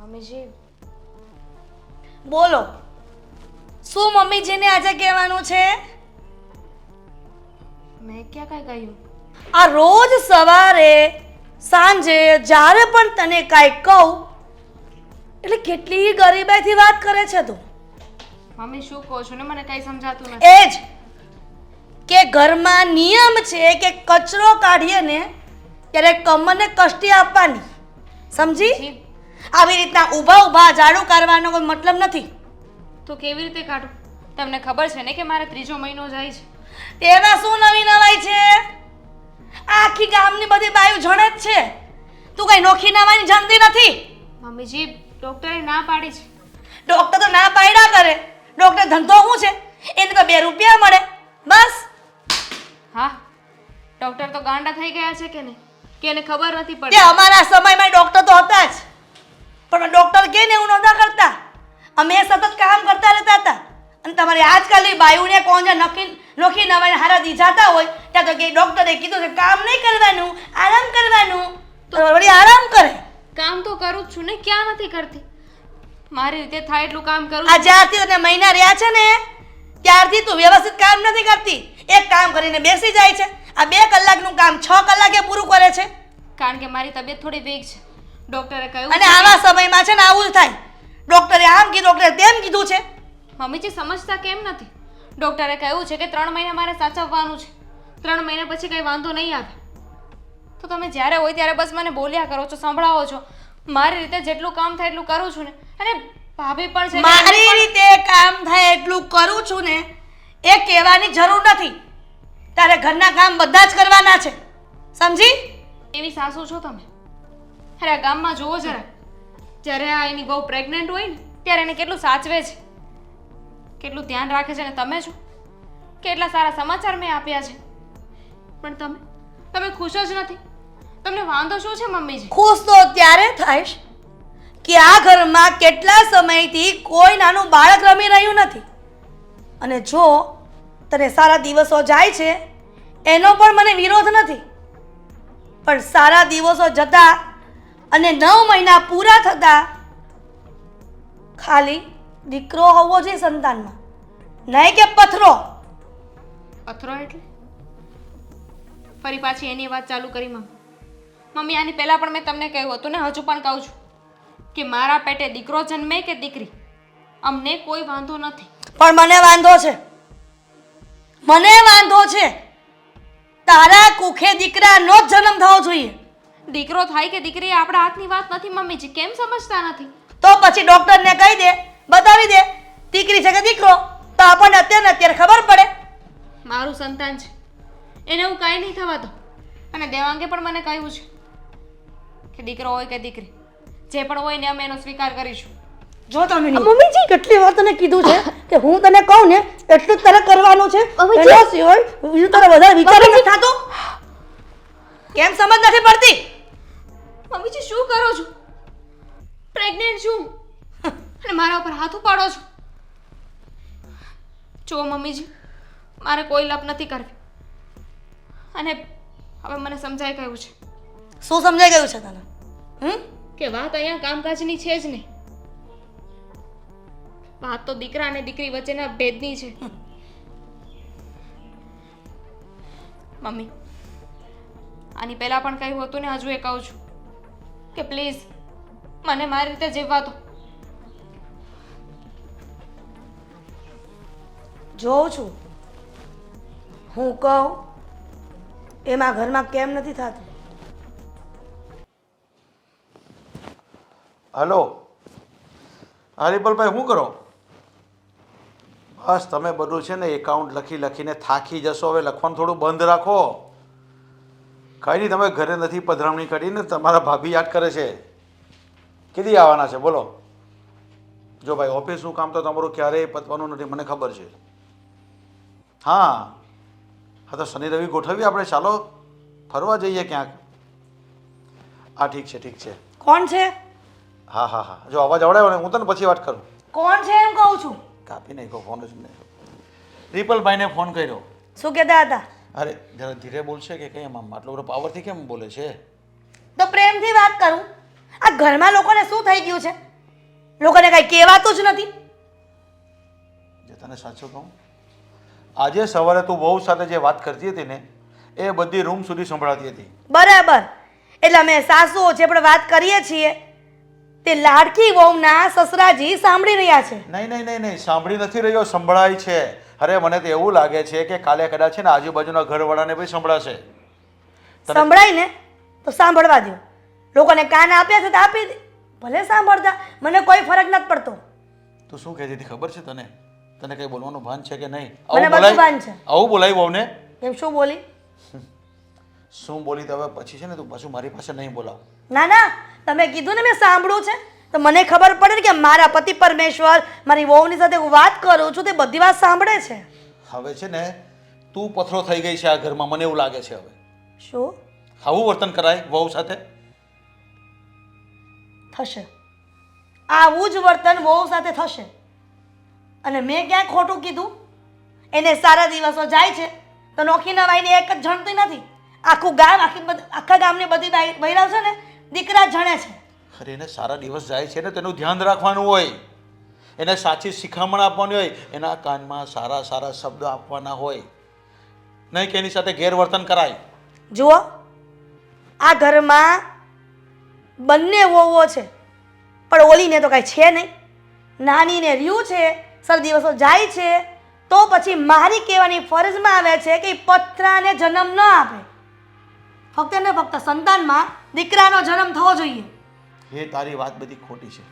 મમ્મીજી બોલો, શું મમ્મીજીને આજે કહેવાનું છે? મેં ક્યાં કાંઈ કહ્યું? આ રોજ સવારે સાંજે જ્યારે પણ તને કાંઈ કહું એટલે કેટલી ગરીબાઈથી વાત કરે છે તું. મમ્મી શું કહો છો ને મને કંઈ સમજાતું નથી. એ જ કે ઘરમાં નિયમ છે કે કચરો કાઢીએ ને ત્યારે કમરને કષ્ટી આપવાની, સમજી? જી, આવી રીતના ઊભા ઊભા ઝાડુ કાઢવાનો કોઈ મતલબ નથી. તો કેવી રીતે કાઢું? તમને ખબર છે ને કે મારે 3જો મહિનો જાય છે. તેમાં શું નવી નવાઈ છે? આખી ગામની બધી બાયું જણે જ છે, તું કઈ નોખી નવાઈની જાણતી નથી. મમ્મીજી ડૉક્ટરે ના પાડી છે. ડોક્ટર તો ના પાડ્યા કરે. ડોક્ટર ધંધો શું છે? એને તો 2 રૂપિયા મળે બસ. હા, ડૉક્ટર તો ગાંડા થઈ ગયા છે કે નહીં, કે એને ખબર નથી તે પડતી. અમારા સમયમાં ડોક્ટર તો હતા જ, પણ ડોક્ટર કે ને એવું નહોતા કરતા. અમે સતત કામ કરતા રહેતા હતા. અને તમારી આજકાલની બાયુને કોણ જે નોખી નવાઈને હારા દીજાતા હોય ત્યાં તો કે ડોક્ટરે કીધું કે કામ નહીં કરવાનું, આરામ કરવાનું, તો વળી આરામ કરે. કામ તો કરું જ છું ને, ક્યાં નથી કરતી? મારી રીતે થાય એટલું કામ કરું આ છું. જ્યારથી તને મહિના રહ્યા છે ને ત્યારથી તું વ્યવસ્થિત કામ નથી કરતી. એક કામ કરીને બેસી જાય છે. આ 2 કલાકનું કામ 6 કલાકે પૂરું કરે છે. કારણ કે મારી તબિયત થોડી વીક છે. ડૉક્ટરે કહ્યું અને છે આવા સમયમાં છે ને આવું જ થાય. ડોક્ટરે આમ કીધું, ડોક્ટરે તેમ કીધું છે. મમ્મીજી સમજતા કેમ નથી? ડૉક્ટરે કહ્યું છે કે 3 મહિના મારે સાચવવાનું છે. 3 મહિના પછી કંઈ વાંધો નહીં આવે. તો તમે જ્યારે હોય ત્યારે બસ મને બોલ્યા કરો છો, સંભળાવો છો. મારી રીતે જેટલું કામ થાય એટલું કરું છું ને. અને ભાભી પણ છે. મારી રીતે કામ થાય એટલું કરું છું ને એ કહેવાની જરૂર નથી. તારે ઘરના કામ બધા જ કરવાના છે, સમજી? એવી સાસુ છો તમે? અરે આ ગામમાં જુઓ જરા, જ્યારે આ એની બહુ પ્રેગ્નન્ટ હોય ને ત્યારે એને કેટલું સાચવે છે, કેટલું ધ્યાન રાખે છે. અને તમે છો, કેટલા સારા સમાચાર મેં આપ્યા છે, પણ તમે ખુશ જ નથી. તમને વાંધો શું છે મમ્મીજી? ખુશ તો ત્યારે થાઈશ કે આ ઘરમાં કેટલા સમયથી કોઈ નાનું બાળક રમી રહ્યું નથી. અને જો તને સારા દિવસો જાય છે એનો પણ મને વિરોધ નથી, પણ સારા દિવસો જતા અને 9 મહિના પૂરા થતા ખાલી દીકરો હોવો જોઈએ સંતાનમાં, નહીં કે પથરો. પથરો એટલે? ફરી પાછી એની વાત ચાલુ કરી મમ્મી. આની પહેલાં પણ મેં તમને કહ્યું હતું ને, હજુ પણ કહું છું કે મારા પેટે દીકરો જન્મે કે દીકરી, અમને કોઈ વાંધો નથી. પણ મને વાંધો છે, મને વાંધો છે. તારા કુખે દીકરાનો જ જન્મ થવો જોઈએ. દીકરો થાય કે દીકરી એ આપણા હાથની વાત નથી મમ્મીજી, કેમ સમજતા નથી? તો પછી ડોક્ટરને કહી દે, બતાવી દે દીકરી છે કે દીકરો, તો આપણને અત્યારે ખબર પડે. મારું સંતાન છે, એને હું કાંઈ નહીં થવા દઉં. અને દેવાંગે પણ મને કહ્યું છે કે દીકરો હોય કે દીકરી, જે પણ હોય ને અમે એનો સ્વીકાર કરીશું. જો તમે મમ્મીજી કેટલી વાર તને કીધું છે કે હું તને કહું ને એટલું જ તારે કરવાનું છે. એના સિવાય બીજું તારે વધારે વિચાર નથી થતો. કેમ સમજ નથી પડતી? મમ્મીજી શું કરો છો? પ્રેગ્નેન્ટ છું અને મારા ઉપર હાથ ઉપાડો છો. જો મમ્મીજી, મારે કોઈ લપ નથી કરવી. અને હવે મને સમજાઈ ગયું છે. શું સમજાઈ ગયું છે તને? કે વાત અહીંયા કામકાજની છે જ નહીં, વાત તો દીકરા અને દીકરી વચ્ચેના ભેદની છે. મમ્મી, આની પહેલા પણ કહ્યું હતું ને, હજુ એ કહું છું કે પ્લીઝ મને મારી રીતે જીવવા દો. જોઉં છું હું કહું એમાં ઘરમાં કેમ નથી થતું. હલો, હા રિપલભાઈ, શું કરો? બસ તમે બધું છે ને એકાઉન્ટ લખીને થાકી જશો. હવે લખવાનું થોડું બંધ રાખો. કંઈ નહીં, તમે ઘરે નથી પધરામણી કરીને તમારા ભાભી યાદ કરે છે. કીધી આવવાના છે બોલો? જો ભાઈ, ઓફિસનું કામ તો તમારું ક્યારેય પતવાનું નથી, મને ખબર છે. હા તો શનિ રવિ ગોઠવીએ આપણે, ચાલો ફરવા જઈએ ક્યાંક. હા ઠીક છે, ઠીક છે. કોણ છે? હા જો અવાજ આવડાવ્યો ને, હું તને પછી વાત કરું. કોણ છે એમ કહું છું. કાપી નાખ્યો ફોન જ નહીં. રિપલભાઈને ફોન કર્યો. શું કહેતા હતા? અરે જરા ધીરે બોલશે કે કેમ? આમ આટલો બધો પાવરથી કેમ બોલે છે? તો પ્રેમથી વાત કરું. આ ઘરમાં લોકોને શું થઈ ગયું છે? લોકોને કાંઈ કહેવાતું જ નથી. જે તને સાચું કહું, આજે સવારે તું વહુ સાથે જે વાત કરતી હતી ને એ બધી રૂમ સુધી સંભળાતી હતી. બરાબર. એટલે અમે સાસુઓ જે પણ વાત કરીએ છીએ તે લાડકી વહુના સસરાજી સાંભળી રહ્યા છે. નહીં નહીં નહીં નહીં, સાંભળી નથી રહ્યો, સંભળાય છે. અરે મને તો એવું લાગે છે કે કાલે કદાચ છે ને આજુબાજુના ઘરવાળાને બી સંભળાશે. સંભળાય ને તો સાંભળવા દો. લોકોને કાન આપ્યા છે તો આપી દે, ભલે સાંભળતા, મને કોઈ ફરક નથી પડતો. તું શું કહેતી હતી ખબર છે તને? તને કઈ બોલવાનું ભાન છે કે નહીં? મને બધું ભાન છે. આવું બોલાય વહુને? એમ શું બોલી? શું બોલી તો હવે પછી છે ને તું પાછું મારી પાસે નહીં બોલાવ. ના ના, તમે કીધું ને મેં સાંભળ્યું છે તો મને ખબર પડે ને કે મારા પતિ પરમેશ્વર મારી વહુની સાથે હું વાત કરું છું તે બધી વાત સાંભળે છે. હવે છે ને તું પથરો થઈ ગઈ છે આ ઘરમાં, મને એવું લાગે છે. હવે શું આવું વર્તન કરાય વહુ સાથે? થશે, આવું જ વર્તન વહુ સાથે થશે. અને મેં ક્યાં ખોટું કીધું? એને સારા દિવસો જાય છે તો નોખી નવાઈને એક જ જણતી નથી, આખું ગામ આખા ગામની બધી બૈરાવ છે ને દીકરા જ જણે છે. અરે એને સારા દિવસ જાય છે ને તેનું ધ્યાન રાખવાનું હોય, એને સાચી શિખામણ આપવાની હોય, એના કાનમાં સારા સારા શબ્દો આપવાના હોય, નહીં કે એની સાથે ગેરવર્તન કરાય. જુઓ, આ ઘરમાં બંને વહુઓ છે પણ ઓલીને તો કાંઈ છે નહીં. નાનીને રહ્યું છે, સર દિવસો જાય છે તો પછી મારી કહેવાની ફરજમાં આવે છે કે પત્રાને જન્મ ન આપે. ફક્ત ને ફક્ત સંતાનમાં દીકરાનો જન્મ થવો જોઈએ. એ તારી વાત બધી ખોટી છે.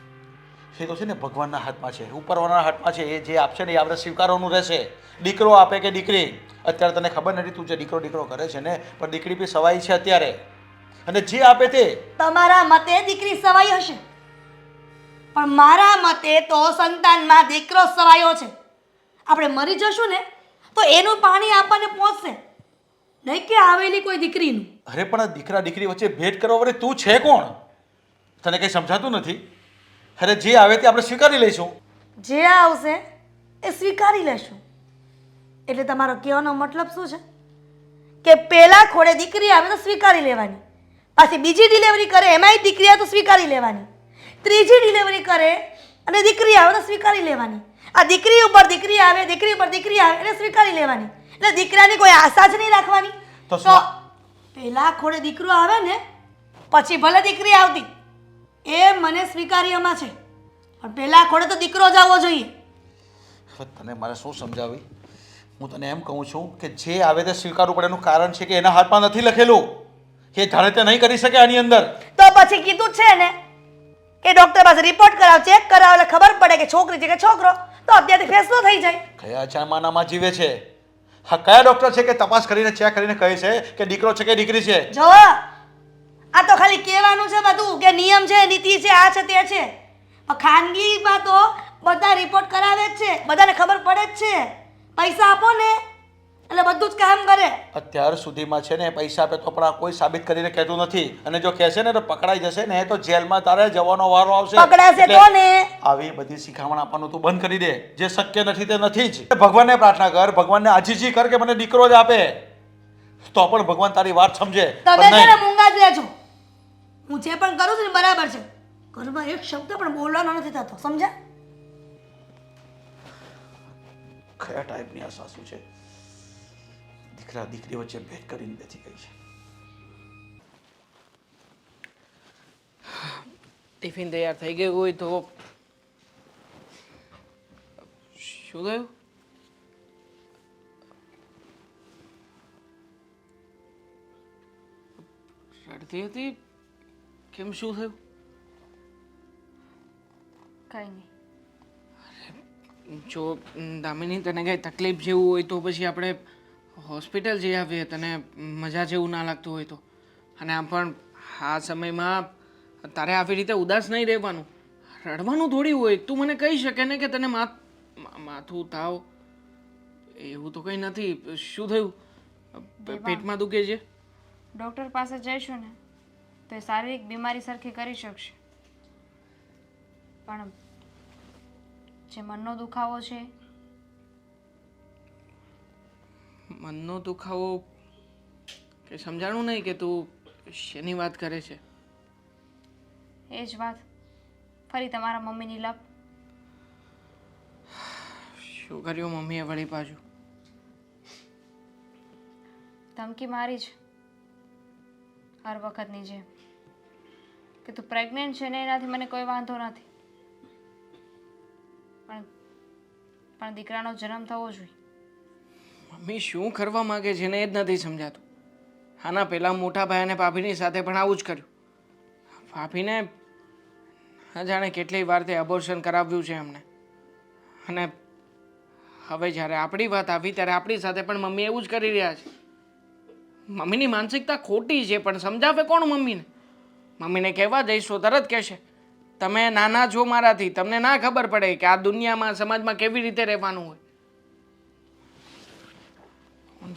એ તો છે ને ભગવાનના હાથમાં છે, ઉપરવાળાના હાથમાં છે. એ જે આપશે ને એ આપણે સ્વીકારવાનું રહેશે. દીકરો આપે કે દીકરી, અત્યારે તને ખબર નથી તું જે દીકરો દીકરો કરે છે ને, પણ દીકરી બી સવાઈ છે અત્યારે. અને જે આપે તે તમારા મતે દીકરી સવાઈ હશે, પણ મારા મતે તો સંતાનમાં દીકરો સવાયો છે. આપણે મરી જશું ને તો એનું પાણી આપણને પહોંચશે, નહીં કે આવેલી કોઈ દીકરીનું. અરે પણ આ દીકરા દીકરી વચ્ચે ભેટ કરવા વડે તું છે કોણ? તને કંઈ સમજાતું નથી? અરે જે આવે તે આપણે સ્વીકારી લઈશું. જે આવશે એ સ્વીકારી લેશું. એટલે તમારો કહેવાનો મતલબ શું છે? કે પહેલા ખોડે દીકરી આવે તો સ્વીકારી લેવાની, પાછી બીજી ડિલિવરી કરે એમાંય દીકરી આવે તો સ્વીકારી લેવાની, ત્રીજી ડિલિવરી કરે અને દીકરી આવે તો સ્વીકારી લેવાની. આ દીકરી ઉપર દીકરી આવે, દીકરી ઉપર દીકરી આવે એટલે સ્વીકારી લેવાની. એટલે દીકરાની કોઈ આશા જ નહીં રાખવાની. તો તો પહેલા ખોડે દીકરો આવે ને પછી ભલે દીકરી આવતી, એ મને સ્વીકાર્યમાં છે, પણ પહેલા ખોડે તો દીકરો જ આવવો જોઈએ. હવે તને મારે શું સમજાવી? હું તને એમ કહું છું કે જે આવે તે સ્વીકારવું પડે. એનું કારણ છે કે એના હાથમાં નથી લખેલું, એ જાણે તે નહીં કરી શકે આની અંદર. તો પછી કીધું છે ને કે ડોક્ટર પાસે રિપોર્ટ કરાવ, ચેક કરાવ, એટલે ખબર પડે કે છોકરી છે કે છોકરો, તો અત્યારથી ફેસલો થઈ જાય. કયા જમાનામાં જીવે છે? હા, કયા ડોક્ટર છે કે તપાસ કરીને ચેક કરીને કહે છે કે દીકરો છે કે દીકરી છે? જો આ તો ખાલી કહેવાનું છે બધું કે નિયમ છે, નીતિ છે, આ છે તે છે, પણ ખાનગીમાં તો બધા રિપોર્ટ કરાવે જ છે, બધાને ખબર પડે જ છે. પૈસા આપો ને એટલે બધું જ કામ કરે. અત્યાર સુધીમાં છે ને પૈસા આપે તો પણ આ કોઈ સાબિત કરીને કહેતું નથી, અને જો કહેશે ને તો પકડાઈ જશે ને તો જેલમાં તારે જવાનો વારો આવશે. પકડાશે એટલે તો ને. આવી બધી શિખામણ આપવાનું તું બંધ કરી દે. જે શક્ય નથી તે નથી જ. ભગવાનને પ્રાર્થના કર, ભગવાનને આજીજી કર કે મને દીકરો જ આપે, તો પણ ભગવાન તારી વાત સમજે. તમે પણ છે નહીં. ને મૂંગા જ રહેજો. હું જે પણ કરું છું ને બરાબર છે, ઘરમાં એક શબ્દ પણ બોલવાનો નથી થતો, સમજ્યા? કયા ટાઈપની આ સાસુ છે? દીકરા દીકરી વચ્ચે ભેદ કરીને બેઠી ગઈ છે. ટિફિન તૈયાર થઈ ગયું હોય તો શું થયું? રડતી હતી કેમ? શું થયું? કંઈ નહીં. જો દામિની તને કંઈ તકલીફ જેવું હોય તો પછી આપણે હોસ્પિટલ જઈ આવીએ, તને મજા જેવું ના લાગતું હોય તો. અને આમ પણ આ સમયમાં તારે આવી રીતે ઉદાસ નહીં રહેવાનું, રડવાનું થોડી હોય. તું મને કહી શકે ને કે તને માથું તાવ એવું તો કંઈ નથી. શું થયું? પેટમાં દુખે છે? ડૉક્ટર પાસે જઈશું ને તો એ શારીરિક બીમારી સરખી કરી શકશે, પણ જે મનનો દુખાવો છે, મનનો દુખાવો કે સમજાણું નહીં કે તું શેની વાત કરે છે? એ જ વાત. ફરી તમારા મમ્મીની લપ. શું કર્યું મમ્મીએ વળી પાછું? ધમકી મારી છે હર વખતની જેમ કે તું પ્રેગ્નન્ટ છે ને એનાથી મને કોઈ વાંધો નથી, પણ દીકરાનો જન્મ થવો જોઈએ. મમ્મી શું કરવા માંગે છે ને એ જ નથી સમજાતું. આના પહેલાં મોટા ભાઈ અને ભાભીની સાથે પણ આવું જ કર્યું. ભાભીને ન જાણે કેટલી વાર તે અબોર્શન કરાવ્યું છે એમને, અને હવે જ્યારે આપણી વાત આવી ત્યારે આપણી સાથે પણ મમ્મી એવું જ કરી રહ્યા છે. મમ્મીની માનસિકતા ખોટી છે, પણ સમજાવે કોણ મમ્મીને? મમ્મીને કહેવા જઈશ તો તરત કહેશે તમે નાના છો મારાથી, તમને ના ખબર પડે કે આ દુનિયામાં સમાજમાં કેવી રીતે રહેવાનું હોય.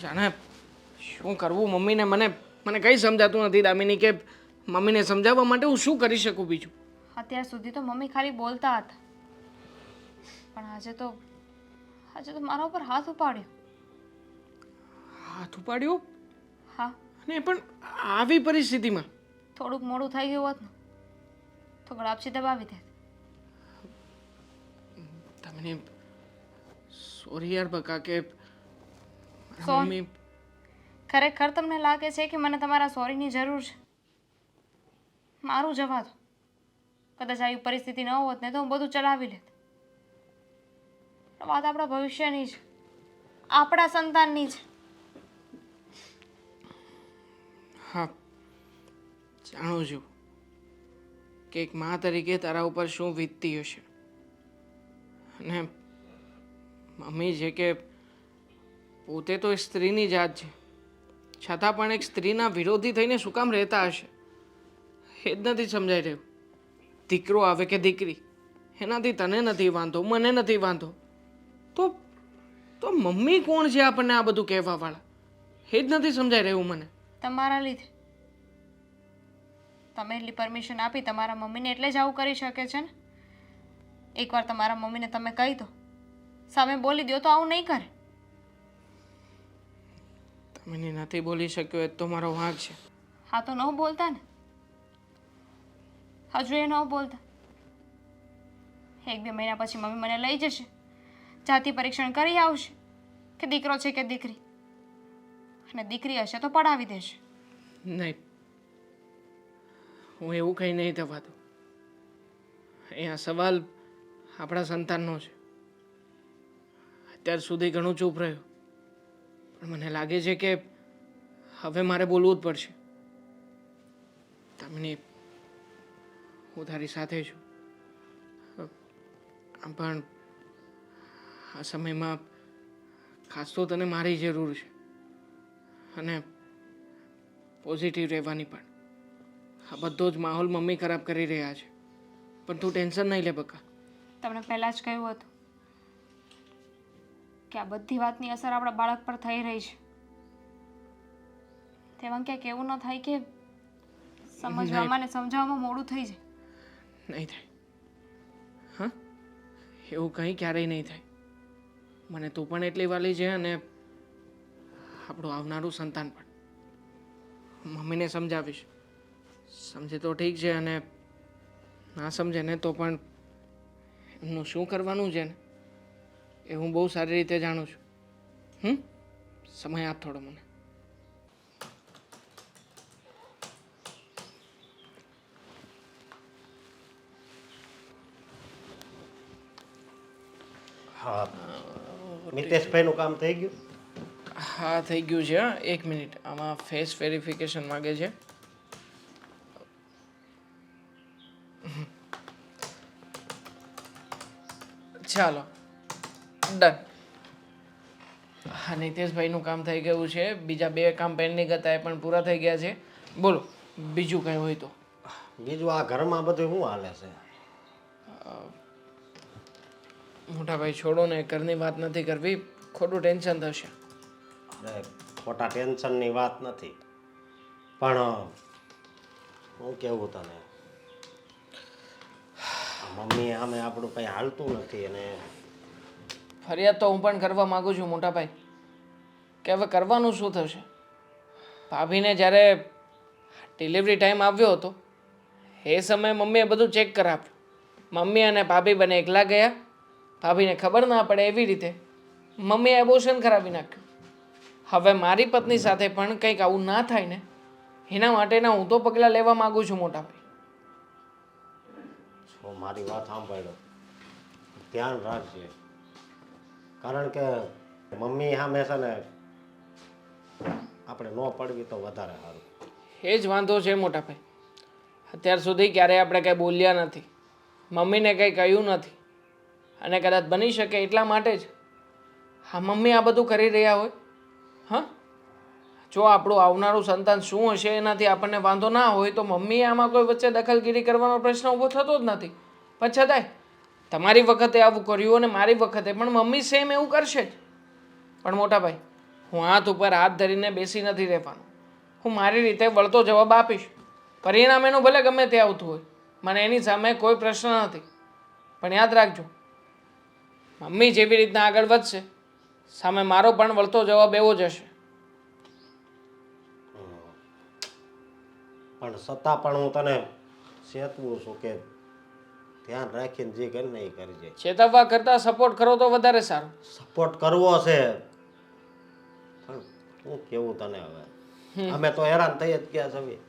જાણે શું કરવું મમ્મીને મને કંઈ સમજાતું નથી દામિની, કે મમ્મીને સમજાવવા માટે હું શું કરી શકું બીજું. અત્યાર સુધી તો મમ્મી ખાલી બોલતા હતા, પણ આજે તો મારા ઉપર હાથ ઉપાડ્યો. હાથ ઉપાડ્યો? હા, અને પણ આવી પરિસ્થિતિમાં? થોડુંક મોડું થઈ ગયું હોત ને તો ગળાપસી દબાવી દેત. તમને સોરી યાર બકા, કે સોન. મમ્મી ખરેખર તમને લાગે છે કે મને તમારા સોરીની જરૂર છે? મારું જવા દો. કદાચ આવી પરિસ્થિતિ ન હોત ને તો હું બધું ચલાવી લેત. વાત આપણા ભવિષ્યની છે, આપણા સંતાનની છે. હા, જાણું છું કે એક મા તરીકે તારા ઉપર શું વીતતી હશે. અને મમ્મી છે કે પોતે તો સ્ત્રીની જાત છે, છતાં પણ એક સ્ત્રીના વિરોધી થઈને શું કામ રહેતા હશે એ જ નથી સમજાઈ રહ્યું. દીકરો આવે કે દીકરી, એનાથી તને નથી વાંધો, મને નથી વાંધો, તો મમ્મી કોણ છે આપણને આ બધું કહેવાવાળા? એ જ નથી સમજાઈ રહ્યું મને. તમારા લીધે. તમે એટલી પરમિશન આપી તમારા મમ્મીને એટલે જ આવું કરી શકે છે ને. એકવાર તમારા મમ્મીને તમે કહી દો, સામે બોલી દો તો આવું નહીં કરે. તમે નથી બોલી શક્યો એ તો મારો વાંક છે. હા તો ન બોલતા ને, હજુ એ ન બોલતા. 1-2 મહિના પછી મમ્મી મને લઈ જશે, જાતિ પરીક્ષણ કરી આવશે કે દીકરો છે કે દીકરી, અને દીકરી હશે તો પડાવી દેશે. નહીં, હું એવું કંઈ નહીં થવા દઉં. અહીંયા સવાલ આપણા સંતાનનો છે. અત્યાર સુધી ઘણું ચૂપ રહ્યો, પણ મને લાગે છે કે હવે મારે બોલવું જ પડશે. તમને હું તારી સાથે છું, આમ પણ આ સમયમાં ખાસ તો તને મારી જરૂર છે, અને પોઝિટિવ રહેવાની પણ. આ બધો જ માહોલ મમ્મી ખરાબ કરી રહ્યા છે, પણ તું ટેન્શન નહીં લે બકા. તમને પહેલાં જ કહ્યું હતું કે આ બધી વાતની અસર આપણા બાળક પર થઈ રહી છે. તેમાં ક્યાંક એવું ન થાય કે સમજવામાં ને સમજાવવામાં મોડું થઈ જાય. નહીં થાય, હા, એવું કંઈ ક્યારેય નહીં થાય. મને તું પણ એટલી વાલી છે, અને આપણું આવનારું સંતાન પણ. મમ્મીને સમજાવીશ, સમજે તો ઠીક છે, અને ના સમજે ને તો પણ એમનું શું કરવાનું છે ને એ હું બહુ સારી રીતે જાણું છું. સમય આપ થોડો મને. હા, મિતેશભાઈનું કામ થઈ ગયું? હા, થઈ ગયું છે. 1 મિનિટ, આમાં ફેસ વેરિફિકેશન માગે છે. ચાલો, ડન. હા, નિતેશભાઈનું કામ થઈ ગયું છે. બીજા 2 કામ પેન્ડિંગ હતા, એ પણ પૂરા થઈ ગયા છે. બોલો, બીજું કંઈ હોય તો. બીજું આ ઘરમાં બધું શું હાલે છે? મોટા ભાઈ છોડો ને, ઘરની વાત નથી કરવી, ખોટું ટેન્શન થશે. અરે ખોટા ટેન્શનની વાત નથી, પણ હું કેવું તને, મમ્મી સામે આપણું કંઈ હાલતું નથી. અને ફરિયાદ તો હું પણ કરવા માંગુ છું મોટા ભાઈ, કે હવે કરવાનું શું થશે. ભાભીને જ્યારે ડિલિવરી ટાઈમ આવ્યો હતો એ સમયે મમ્મીએ બધું ચેક કરાવ્યું, મમ્મી અને ભાભી બંને એકલા ગયા. ભાભીને ખબર ના પડે એવી રીતે મમ્મીએ એબોર્શન કરાવી નાખ્યું. હવે મારી પત્ની સાથે પણ કંઈક આવું ના થાય ને એના માટેના હું તો પગલાં લેવા માગું છું મોટા ભાઈ. છો મારી વાત સાંભળો, ધ્યાન રાખજે. કારણ કે મમ્મી સામે છે ને આપણે ન પડવી તો વધારે સારું. એ જ વાંધો છે મોટા ભાઈ. અત્યાર સુધી ક્યારેય આપણે કંઈ બોલ્યા નથી, મમ્મીને કંઈ કહ્યું નથી, અને કદાચ બની શકે એટલા માટે જ હા મમ્મી આ બધું કરી રહ્યા હોય. હા, જો આપણું આવનારું સંતાન શું હશે એનાથી આપણને વાંધો ના હોય તો મમ્મીએ આમાં કોઈ વચ્ચે દખલગીરી કરવાનો પ્રશ્ન ઊભો થતો જ નથી. પણ છતાંય તમારી વખતે આવું કર્યું અને મારી વખતે પણ મમ્મી સેમ એવું કરશે જ. પણ મોટા ભાઈ, હું હાથ ઉપર હાથ ધરીને બેસી નથી રહેવાનું. હું મારી રીતે વળતો જવાબ આપીશ. પરિણામ એનું ભલે ગમે તે આવતું હોય, મને એની સામે કોઈ પ્રશ્ન નથી. પણ યાદ રાખજો, મમ્મી જેવી રીતના આગળ વધશે સામે મારો પણ વળતો જવાબ એવો જ હશે. પણ છતાં પણ હું તને ચેતવું છું કે ધ્યાન રાખીને જે કરીને એ કરજે. ચેતવવા કરતાં સપોર્ટ કરો તો વધારે સારું. સપોર્ટ કરવો છે પણ હું કેવું તને હવે, અમે તો હેરાન થઈ જ ગયા છે.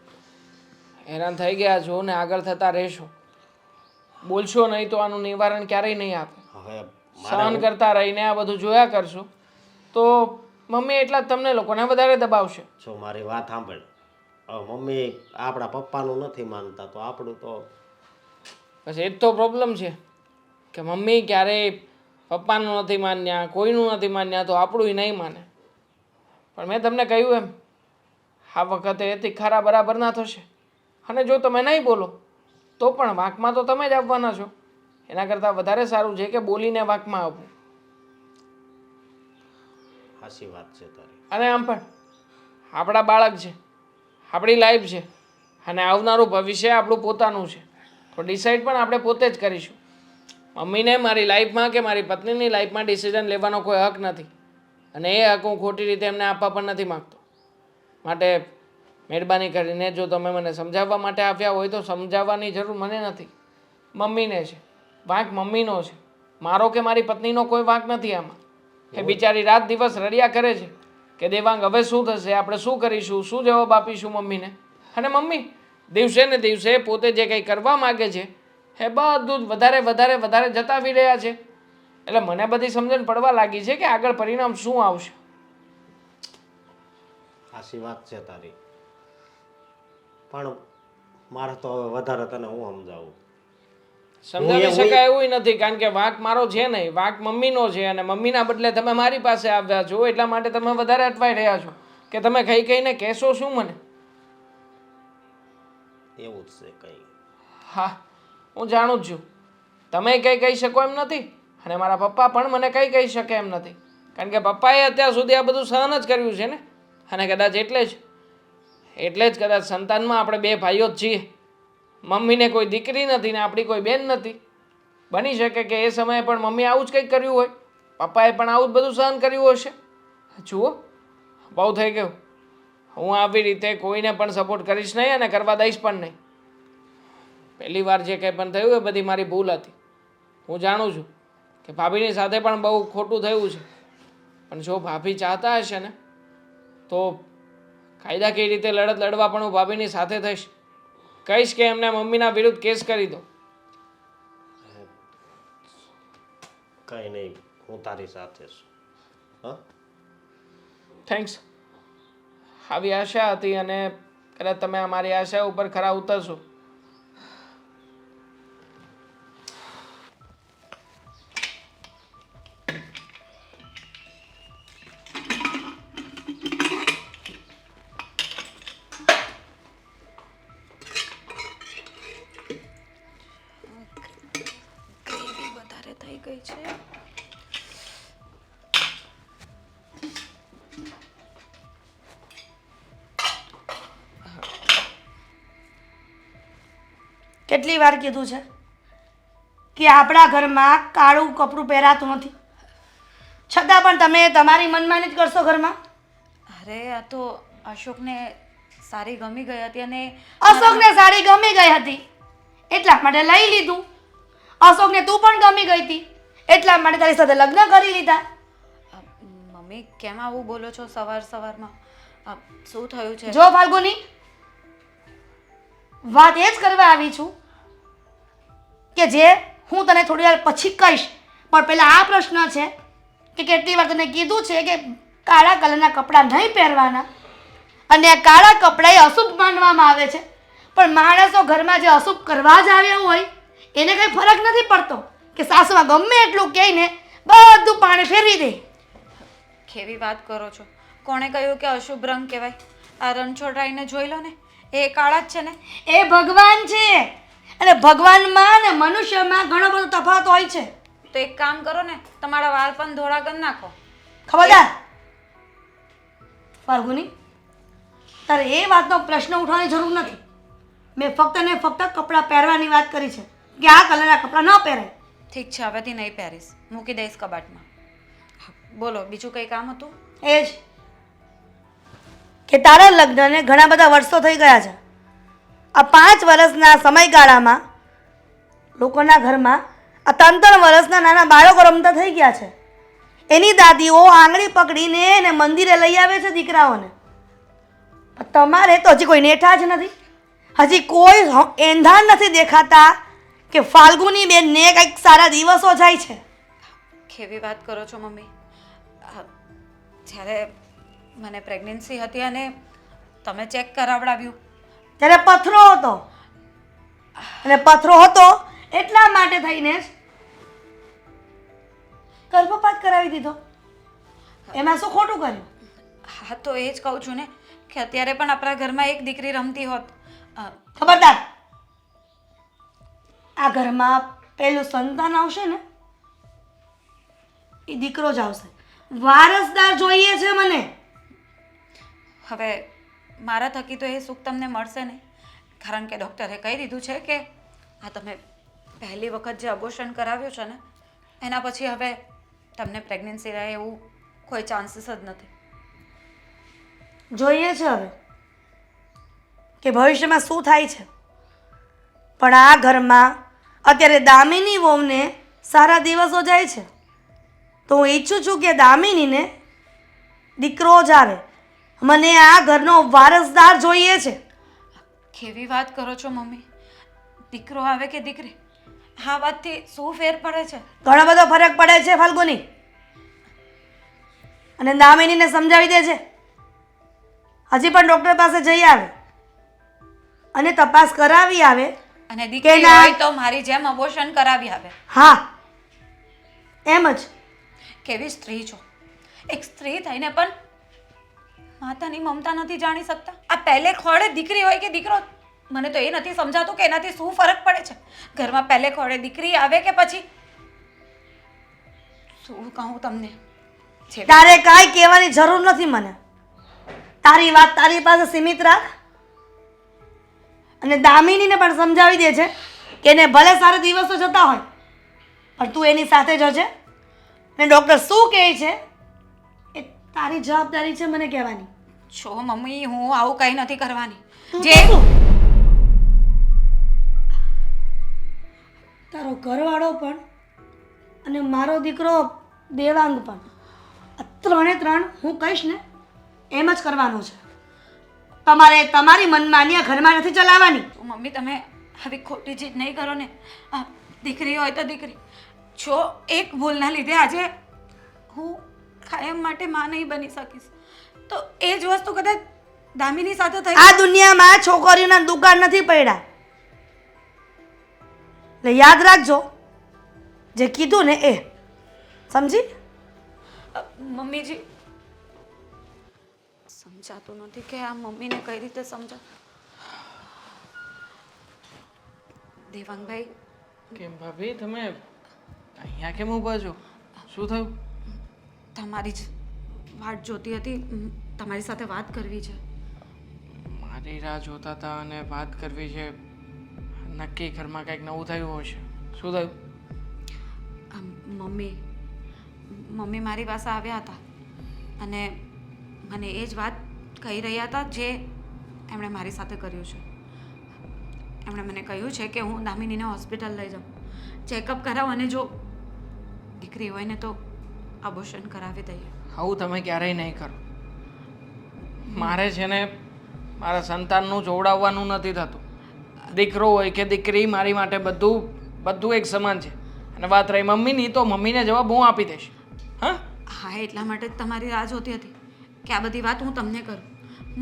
હેરાન થઈ ગયા છો ને આગળ થતા રહેશો. બોલશો નહીં તો આનું નિવારણ ક્યારેય નહીં આપે. હવે સહન કરતા રહીને આ બધું જોયા કરશો તો મમ્મી એટલા જ તમને લોકોને વધારે દબાવશે. જો મારી વાત સાંભળ, હવે મમ્મી આપણા પપ્પાનું નથી માનતા તો આપણું તો બસ એ જ તો પ્રોબ્લેમ છે કે મમ્મી ક્યારેય પપ્પાનું નથી માન્યા, કોઈનું નથી માન્યા તો આપણું નહીં માને. પણ મેં તમને કહ્યું એમ, આ વખતે તીખારા બરાબર ના થશે. અને જો તમે નહીં બોલો તો પણ વાંકમાં તો તમે જ આવવાના છો. એના કરતાં વધારે સારું છે કે બોલીને વાંકમાં આવવું. સાચી વાત છે તારી. અને આમ પણ આપણા બાળક છે, આપણી લાઈફ છે, અને આવનારું ભવિષ્ય આપણું પોતાનું છે. તો ડિસાઈડ પણ આપણે પોતે જ કરીશું. મમ્મીને મારી લાઈફમાં કે મારી પત્નીની લાઈફમાં ડિસિઝન લેવાનો કોઈ હક નથી, અને એ હક હું ખોટી રીતે એમને આપવા પણ નથી માગતો. માટે મહેરબાની કરીને જો તમે મને સમજાવવા માટે આવ્યા હોય તો સમજાવવાની જરૂર મને નથી, મમ્મીને છે. વાંક મમ્મીનો છે, મારો કે મારી પત્નીનો કોઈ વાંક નથી આમાં. એ બિચારી રાત દિવસ રડ્યા કરે છે કે દેવાંગ હવે શું થશે, આપણે શું કરીશું, શું જવાબ આપીશું મમ્મીને. અને મમ્મી દિવસે ને દિવસે પોતે જે કંઈ કરવા માગે છે એ બધું જ વધારે જતાવી રહ્યા છે. એટલે મને બધી સમજણ પડવા લાગી છે કે આગળ પરિણામ શું આવશે. સાચી વાત છે તારી, પણ મારે તો હવે વધારે તને હું સમજાવું. સમજાવી શકાય એવું નથી, કારણ કે વાંક મારો છે નહીં, વાંક મમ્મીનો છે. અને મમ્મીના બદલે તમે મારી પાસે આવ્યા છો એટલા માટે તમે વધારે અટવાઈ રહ્યા છો કે તમે કહીને કહેશો શું મને. એવું જ છે કંઈ. હા, હું જાણું જ છું તમે કંઈ કહી શકો એમ નથી, અને મારા પપ્પા પણ મને કંઈ કહી શકે એમ નથી. કારણ કે પપ્પાએ અત્યાર સુધી આ બધું સહન જ કર્યું છે ને. અને કદાચ એટલે જ કદાચ સંતાનમાં આપણે બે ભાઈઓ જ છીએ. મમ્મીને કોઈ દીકરી નથી ને આપણી કોઈ બેન નથી. બની શકે કે એ સમયે પણ મમ્મી આવું જ કંઈક કર્યું હોય, પપ્પાએ પણ આવું જ બધું સહન કર્યું હશે. જુઓ, બહુ થઈ ગયું. હું આવી રીતે કોઈને પણ સપોર્ટ કરીશ નહીં અને કરવા દઈશ પણ નહીં. પહેલી વાર જે કંઈ પણ થયું એ બધી મારી ભૂલ હતી. હું જાણું છું કે ભાભીની સાથે પણ બહુ ખોટું થયું છે. પણ જો ભાભી ચાહતા હશે ને તો કાયદાકીય રીતે લડત લડવા પણ હું ભાભીની સાથે થઈશ. કહીશ કે એમને મમ્મીના વિરુદ્ધ કેસ કરી દો. કંઈ નહીં, હું તારી સાથે છું. હા, થેન્ક્સ. આવી આશા હતી અને કદાચ તમે અમારી આશા ઉપર ખરા ઉતરશો. વધારે થઈ ગઈ છે. કેટલી વાર કીધું છે કે આપણા ઘરમાં કાળું કપડું પહેરાતું નથી, છતાં પણ તમે તમારી મનમાની જ કરશો ઘરમાં. અરે આ તો અશોકને સારી ગમી ગઈ હતી અને અશોકને સાડી ગમી ગઈ હતી એટલા માટે લઈ લીધું. અશોકને તું પણ ગમી ગઈ હતી એટલા માટે તારી સાથે લગ્ન કરી લીધા. મમ્મી કેમ આવું બોલો છો સવારમાં? શું થયું છે? જો ફાલ્ગુની, વાત એ જ કરવા આવી છું કે જે હું તને થોડી વાર પછી કહીશ, પણ પહેલા આ પ્રશ્ન છે કે કેટલી વાર તને કીધું છે કે કાળા કલરના કપડાં નહીં પહેરવાના, અને આ કાળા કપડાં એ અશુભ માનવામાં આવે છે. પણ માણસો ઘરમાં જે અશુભ કરવા જ આવ્યા હોય એને કંઈ ફરક નથી પડતો કે સાસુમાં ગમે એટલું કહીને બધું પાણી ફેરવી દે. કેવી વાત કરો છો? કોણે કહ્યું કે અશુભ રંગ કહેવાય? આ રણછોડરાયને જોઈ લો ને, એ કાળા જ છે ને. એ ભગવાન છે, અને ભગવાનમાં અને મનુષ્યમાં ઘણો બધો તફાવત હોય છે. તો એક કામ કરો ને, તમારા વાળ પણ ધોળા કરી નાખો. ખબરદાર ફાલ્ગુની, તારે એ વાતનો પ્રશ્ન ઉઠાવવાની જરૂર નથી. મેં ફક્ત ને ફક્ત કપડાં પહેરવાની વાત કરી છે કે આ કલરના કપડાં ન પહેરાય. ઠીક છે, હવેથી નહીં પહેરીશ, મૂકી દઈશ કબાટમાં. બોલો, બીજું કંઈ કામ હતું? એ જ કે તારા લગ્નને ઘણા બધા વર્ષો થઈ ગયા છે. આ 5 વર્ષના સમયગાળામાં લોકોના ઘરમાં આ 3 વર્ષના નાના બાળકો રમતા થઈ ગયા છે. એની દાદીઓ આંગળી પકડીને એને મંદિરે લઈ આવે છે દીકરાઓને. પણ તમારે તો હજી કોઈ નેઠા જ નથી, હજી કોઈ એંધાણ નથી દેખાતા કે ફાલ્ગુની બેનને કંઈક સારા દિવસો જાય છે. કેવી વાત કરો છો મમ્મી? જ્યારે મને પ્રેગ્નન્સી હતી અને તમે ચેક કરાવડાવ્યું ત્યારે પથરો હતો, અને પથરો હતો એટલા માટે થઈને જ ગર્ભપાત કરાવી દીધો. એમાં શું ખોટું કર્યું? હા, તો એ જ કહું છું ને કે અત્યારે પણ આપણા ઘરમાં એક દીકરી રમતી હોત. ખબરદાર, આ ઘરમાં પહેલું સંતાન આવશે ને એ દીકરો જ આવશે. વારસદાર જોઈએ છે મને. હવે મારા થકી તો એ સુખ તમને મળશે નહીં, કારણ કે ડૉક્ટરે કહી દીધું છે કે આ તમે પહેલી વખત જે અબોર્શન કરાવ્યું છે ને એના પછી હવે તમને પ્રેગ્નન્સી રહે એવું કોઈ ચાન્સીસ જ નથી. જોઈએ છે હવે કે ભવિષ્યમાં શું થાય છે. પણ આ ઘરમાં અત્યારે દામિની વહુને સારા દિવસો જાય છે, તો હું ઈચ્છું છું કે દામિનીને દીકરો જ આવે. મને આ ઘરનો વારસદાર જોઈએ છે. કેવી વાત કરો છો મમ્મી? દીકરો આવે કે દીકરી, આ વાતથી શું ફેર પડે છે? ઘણો બધો ફરક પડે છે ફાલ્ગુની, અને દામિનીને સમજાવી દે છે. હજી પણ ડૉક્ટર પાસે જઈ આવે અને તપાસ કરાવી આવે. અને દીકરી ના? હોય તો મારી જેમ અબોર્શન કરાવી આવે. હા, એમ જ. કેવી સ્ત્રી છો! એક સ્ત્રી થઈને પણ માતાની મમતા નથી જાણી શકતા. આ પહેલે ખોળે દીકરી હોય કે દીકરો, મને તો એ નથી સમજાતું કે એનાથી શું ફરક પડે છે. ઘરમાં પહેલે ખોળે દીકરી આવે કે પછી શું કહું તમને? તારે કાંઈ કહેવાની જરૂર નથી મને. તારી વાત તારી પાસે સીમિત રાખ, અને દામિનીને પણ સમજાવી દે છે કે એને ભલે સારા દિવસો જતા હોય પણ તું એની સાથે જજે, અને ડૉક્ટર શું કહે છે એ તારી જવાબદારી છે મને કહેવાની. છો મમ્મી, હું આવું કંઈ નથી કરવાની. તું જે તો શું? તારો ઘરવાળો પણ અને મારો દીકરો દેવાંગ પણ, આ 3 હું કહીશ ને એમ જ કરવાનું છે. તમારે તમારી મનમાની આ ઘરમાં નથી ચલાવવાની. તો મમ્મી તમે આવી ખોટી ચીજ નહીં કરો ને. આ દીકરી હોય તો દીકરી, જો એક ભૂલના લીધે આજે હું કાયમ માટે માં નહીં બની શકીશ તો એ જ વસ્તુ કદાચ દામિની સાથે થઈ. આ દુનિયામાં છોકરીઓના દુકાન નથી પડ્યા, એટલે યાદ રાખજો જે કીધું ને એ. સમજી? મમ્મીજી, સમજાતું નથી કે આ મમ્મીને કઈ રીતે સમજા. દેવાંગભાઈ, કેમ ભાભી, તમે અહીંયા કેમ ઊભા છો? શું થયું? તમારી જ વાટ જોતી હતી, તમારી સાથે વાત કરવી છે. મારી રાહ જોતા હતા અને વાત કરવી છે. નક્કી ઘરમાં કંઈક નવું થયું હશે. શું થયું? મમ્મી મારી પાસે આવ્યા હતા અને મને એ જ વાત કહી રહ્યા હતા જે એમણે મારી સાથે કર્યું છે. એમણે મને કહ્યું છે કે હું દામિનીને હોસ્પિટલ લઈ જાઉં, ચેકઅપ કરાવો અને જો દીકરી હોય ને તો અબોર્શન કરાવી દઈએ. આવું તમે ક્યારેય નહીં કરો. મારે છે ને મારા સંતાનનું જોવડાવવાનું નથી થતું. દીકરો હોય કે દીકરી મારી માટે બધું એક સમાન છે. અને વાત રહી મમ્મીની તો મમ્મીને જવાબ હું આપી દઈશ. હા હા, એટલા માટે જ તમારી રાહ જોતી હતી કે આ બધી વાત હું તમને કરું.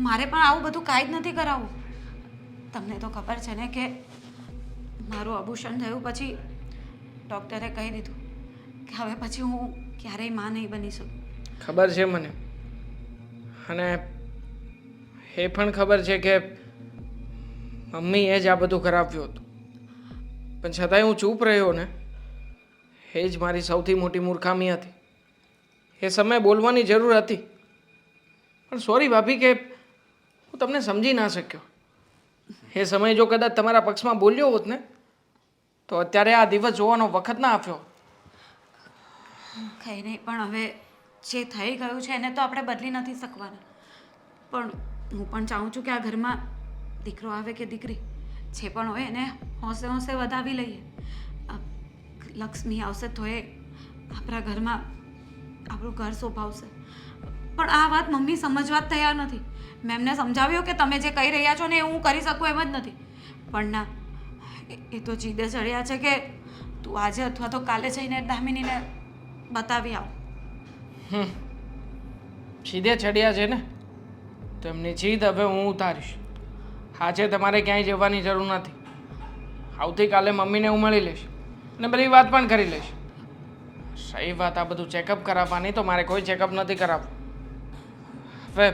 મારે પણ આવું બધું કાંઈ જ નથી કરાવવું. તમને તો ખબર છે ને કે મારું અબોર્શન થયું પછી ડૉક્ટરે કહી દીધું કે હવે પછી હું ક્યારેય માં નહીં બની શકું. ખબર છે મને. અને એ પણ ખબર છે કે મમ્મીએ જ આ બધું કરાવ્યું હતું. પણ છતાંય હું ચૂપ રહ્યો ને એ જ મારી સૌથી મોટી મૂર્ખામી હતી. એ સમયે બોલવાની જરૂર હતી. પણ સોરી ભાભી કે હું તમને સમજી ના શક્યો. એ સમયે જો કદાચ તમારા પક્ષમાં બોલ્યો હોત ને તો અત્યારે આ દિવસ જોવાનો વખત ના આપ્યો. કંઈ નહીં, પણ હવે જે થઈ ગયું છે એને તો આપણે બદલી નથી શકવાના. પણ હું પણ ચાહું છું કે આ ઘરમાં દીકરો આવે કે દીકરી જે પણ હોય એને હોંશે હોંશે વધાવી લઈએ. લક્ષ્મી આવશે તો એ આપણા ઘરમાં આપણું ઘર શોભાવશે. પણ આ વાત મમ્મી સમજવા જ તૈયાર નથી. મેં એમને સમજાવ્યું કે તમે જે કહી રહ્યા છો ને એ હું કરી શકું એમ જ નથી. પણ ના, એ તો જીદે ચડ્યા છે કે તું આજે અથવા તો કાલે જઈને દામિનીને બતાવી આવ. સીધે ચડ્યા છે ને તો એમની જીદ હવે હું ઉતારીશ. આજે તમારે ક્યાંય જવાની જરૂર નથી. આવતીકાલે મમ્મીને હું મળી લઈશ અને બધી વાત પણ કરી લઈશ. સહી વાત આ બધું ચેકઅપ કરાવવાની તો મારે કોઈ ચેકઅપ નથી કરાવવું. હવે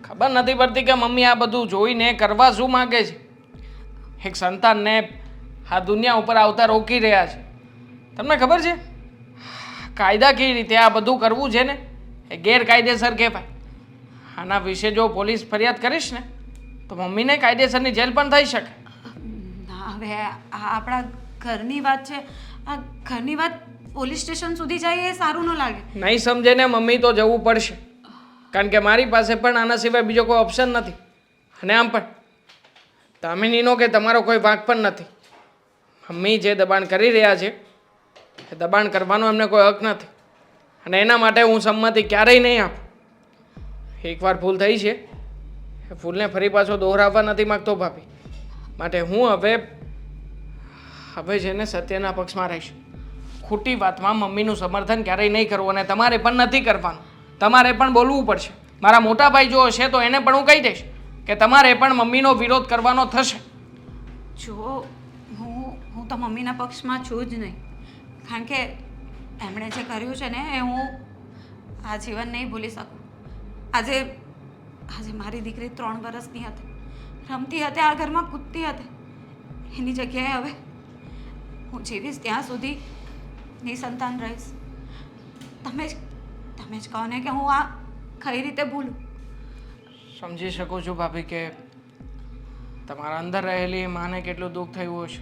ખબર નથી પડતી કે મમ્મી આ બધું જોઈને કરવા શું માગે છે. એક સંતાનને આ દુનિયા ઉપર આવતા રોકી રહ્યા છે. તમને ખબર છે કાયદાકીય રીતે આ બધું કરવું છે ને એ ગેરકાયદેસર કહેવાય. આના વિશે જો પોલીસ ફરિયાદ કરીશ ને તો મમ્મીને કાયદેસરની જેલ પણ થઈ શકે. ના, હવે આ આપણા ઘરની વાત છે. આ ઘરની વાત પોલીસ સ્ટેશન સુધી જાય એ સારું ન લાગે. નહીં સમજે ને મમ્મી તો જવું પડશે. કારણ કે મારી પાસે પણ આના સિવાય બીજો કોઈ ઓપ્શન નથી. અને આમ પણ દામિનીનો કે તમારો કોઈ વાંક પણ નથી. મમ્મી જે દબાણ કરી રહ્યા છે એ દબાણ કરવાનો એમને કોઈ હક નથી. અને એના માટે હું સંમતિ ક્યારેય નહીં આપું. એકવાર ભૂલ થઈ છે એ ભૂલને ફરી પાછો દોહરાવવા નથી માગતો ભાભી. માટે હું હવે છે ને સત્યના પક્ષમાં રહીશ. ખોટી વાતમાં મમ્મીનું સમર્થન ક્યારેય નહીં કરવું અને તમારે પણ નથી કરવાનું. તમારે પણ બોલવું પડશે. મારા મોટા ભાઈ જો હશે તો એને પણ હું કહી દઈશ કે તમારે પણ મમ્મીનો વિરોધ કરવાનો થશે. જો હું તો મમ્મીના પક્ષમાં છું જ નહીં. કારણ કે એમણે જે કર્યું છે ને એ હું આ જીવન નહીં ભૂલી શકું. આજે મારી દીકરી 3 વર્ષની હતી, રમતી હતી, આ ઘરમાં કૂદતી હતી. એની જગ્યાએ હવે હું જીવીશ ત્યાં સુધી નિસંતાન રહીશ. તમે જ કહો ને કે હું આ કઈ રીતે ભૂલું. સમજી શકું છું ભાભી કે તમારા અંદર રહેલી માને કેટલું દુઃખ થયું હશે.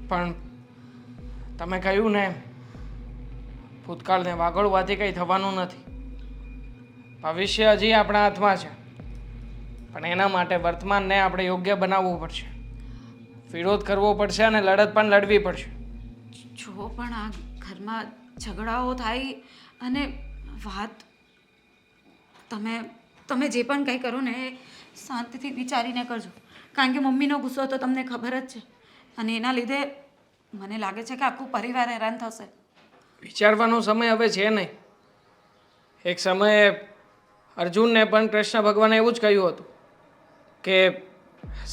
પણ તમે કહ્યું ને ભૂતકાળને વાગોળવાથી કંઈ થવાનું નથી. ભવિષ્ય હજી આપણા હાથમાં છે. પણ એના માટે વર્તમાનને આપણે યોગ્ય બનાવવું પડશે. વિરોધ કરવો પડશે અને લડત પણ લડવી પડશે. જો પણ આ ઘરમાં ઝઘડાઓ થાય અને વાત તમે જે પણ કંઈ કરો ને એ શાંતિથી વિચારીને કરજો. કારણ કે મમ્મીનો ગુસ્સો તો તમને ખબર જ છે અને એના લીધે મને લાગે છે કે આખું પરિવાર હેરાન થશે. વિચારવાનો સમય હવે છે નહીં. એક સમયે અર્જુનને પણ કૃષ્ણ ભગવાને એવું જ કહ્યું હતું કે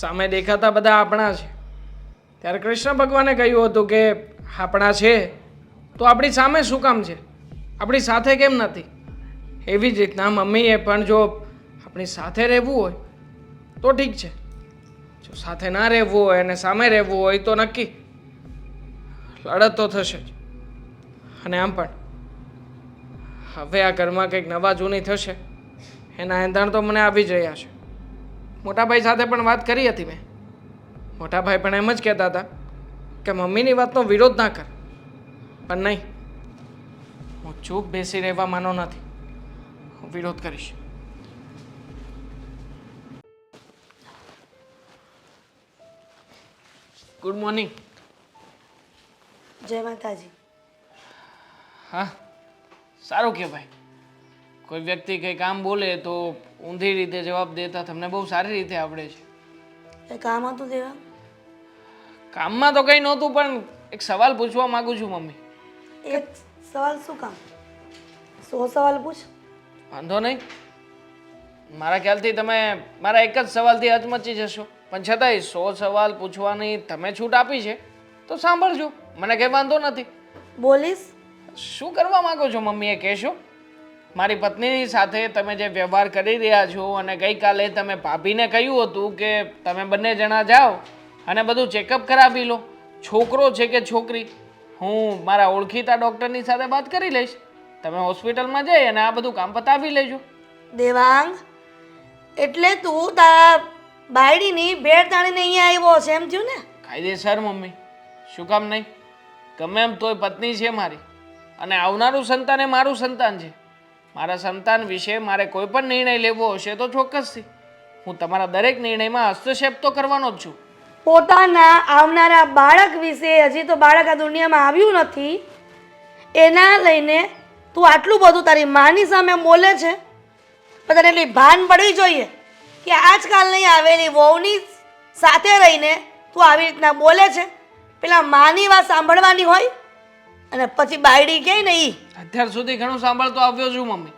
સામે દેખાતા બધા આપણા છે. ત્યારે કૃષ્ણ ભગવાને કહ્યું હતું કે આપણા છે તો આપણી સામે શું કામ છે, આપણી સાથે કેમ નથી. એવી જ રીતના મમ્મીએ પણ જો આપણી સાથે રહેવું હોય તો ઠીક છે, જો સાથે ના રહેવું હોય અને સામે રહેવું હોય તો નક્કી લડત તો થશે જ. અને આમ પણ હવે આ ઘરમાં કંઈક નવા જૂની થશે એના એંધાણ તો મને આવી જ રહ્યા છે. મોટાભાઈ સાથે પણ વાત કરી હતી મેં. મોટાભાઈ પણ એમ જ કહેતા હતા કે મમ્મીની વાતનો વિરોધ ના કર. પણ નહીં, હું ચૂપ બેસી રહેવા માનો નથી. હું વિરોધ કરીશ. Good morning. જય માતાજી. હા સારું કહેવાય. કોઈ વ્યક્તિ કંઈ કામ બોલે તો ઊંધી રીતે જવાબ દેતા તમને બહુ સારી રીતે આવડે છે. એ કામ હતું દેવા? કામમાં તો કંઈ નહોતું, પણ એક સવાલ પૂછવા માંગુ છું મમ્મી. એક સવાલ શું કામ? 100 સવાલ પૂછ. વાંધો નહીં. મારા ખ્યાલથી તમે મારા એક જ સવાલથી હચમચી જશો, પણ છતાંય 100 સવાલ પૂછવાની તમે છૂટ આપી છે તો સાંભળજો, મને કંઈ વાંધો નથી. બોલીશ? શું કરવા માંગો છો મમ્મી એ કહેશો? મારી પત્નીની સાથે તમે જે વ્યવહાર કરી રહ્યા છો, અને ગઈકાલે તમે ભાભીને કહ્યું હતું કે તમે બંને જણા જાઓ અને બધું ચેકઅપ કરાવી લો, છોકરો છે કે છોકરી હું મારા ઓળખીતા ડૉક્ટરની સાથે વાત કરી લઈશ, તમે હોસ્પિટલમાં જઈ અને આ બધું કામ પતાવી લેજો. દેવાંગ, એટલે તું તારા બાયડીની ભેળ તાણીને અહીંયા આવ્યો છે એમ થયું ને? કાયદેસર મમ્મી, શું કામ નહીં? ગમે એમ તોય પત્ની છે મારી, અને આવનારું સંતાન એ મારું સંતાન છે. મારા સંતાન વિશે મારે કોઈ પણ નિર્ણય લેવો હશે તો ચોક્કસથી હું તમારા દરેક નિર્ણયમાં હસ્તક્ષેપ તો કરવાનો જ છું. પોતાના આવનારા બાળક વિશે, હજી તો બાળક આ દુનિયામાં આવ્યું નથી, એના લઈને તું આટલું બધું તારી માની સામે બોલે છે. પણ તને એટલી ભાન પડવી જોઈએ કે આજકાલની આવેલી વહુની સાથે રહીને તું આવી રીતના બોલે છે. પેલા માની વાત સાંભળવાની હોય અને પછી બાયડી કહે ને ઈ. અત્યાર સુધી ઘણું સાંભળતો આવ્યો છું મમ્મી.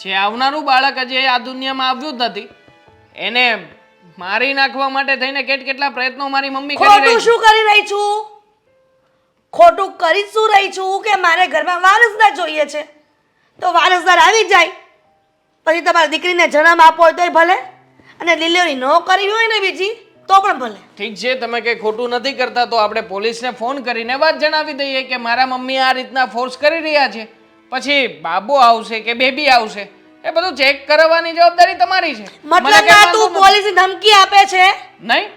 જે આવનારું બાળક હજી આ દુનિયામાં આવ્યું જ નથી એને મારી નાખવા માટે થઈને કેટલા પ્રયત્નો મારી મમ્મી કરી ખોટું રહી છે. શું કરી રહી છું? ખોટું કરી શું રહી છું કે મારે ઘરમાં વારસદાર જોઈએ છે, તો વારસદાર આવી જાય, પછી તમારી દીકરીને જન્મ આપવો હોય તોય ભલે, અને ડિલિવરી ન કરવી હોય ને બીજી તો પણ ભલે. ઠીક છે, તમે કંઈ ખોટું નથી કરતા તો આપણે પોલીસને ફોન કરીને વાત જણાવી દઈએ કે મારા મમ્મી આ રીતના ફોર્સ કરી રહ્યા છે, પછી બાબો આવશે કે બેબી આવશે એ બધું ચેક કરાવવાની જવાબદારી તમારી છે. મને મતલબ કંઈ ના વાંધો તું નથી. પોલીસની ધમકી આપે છે? નહીં,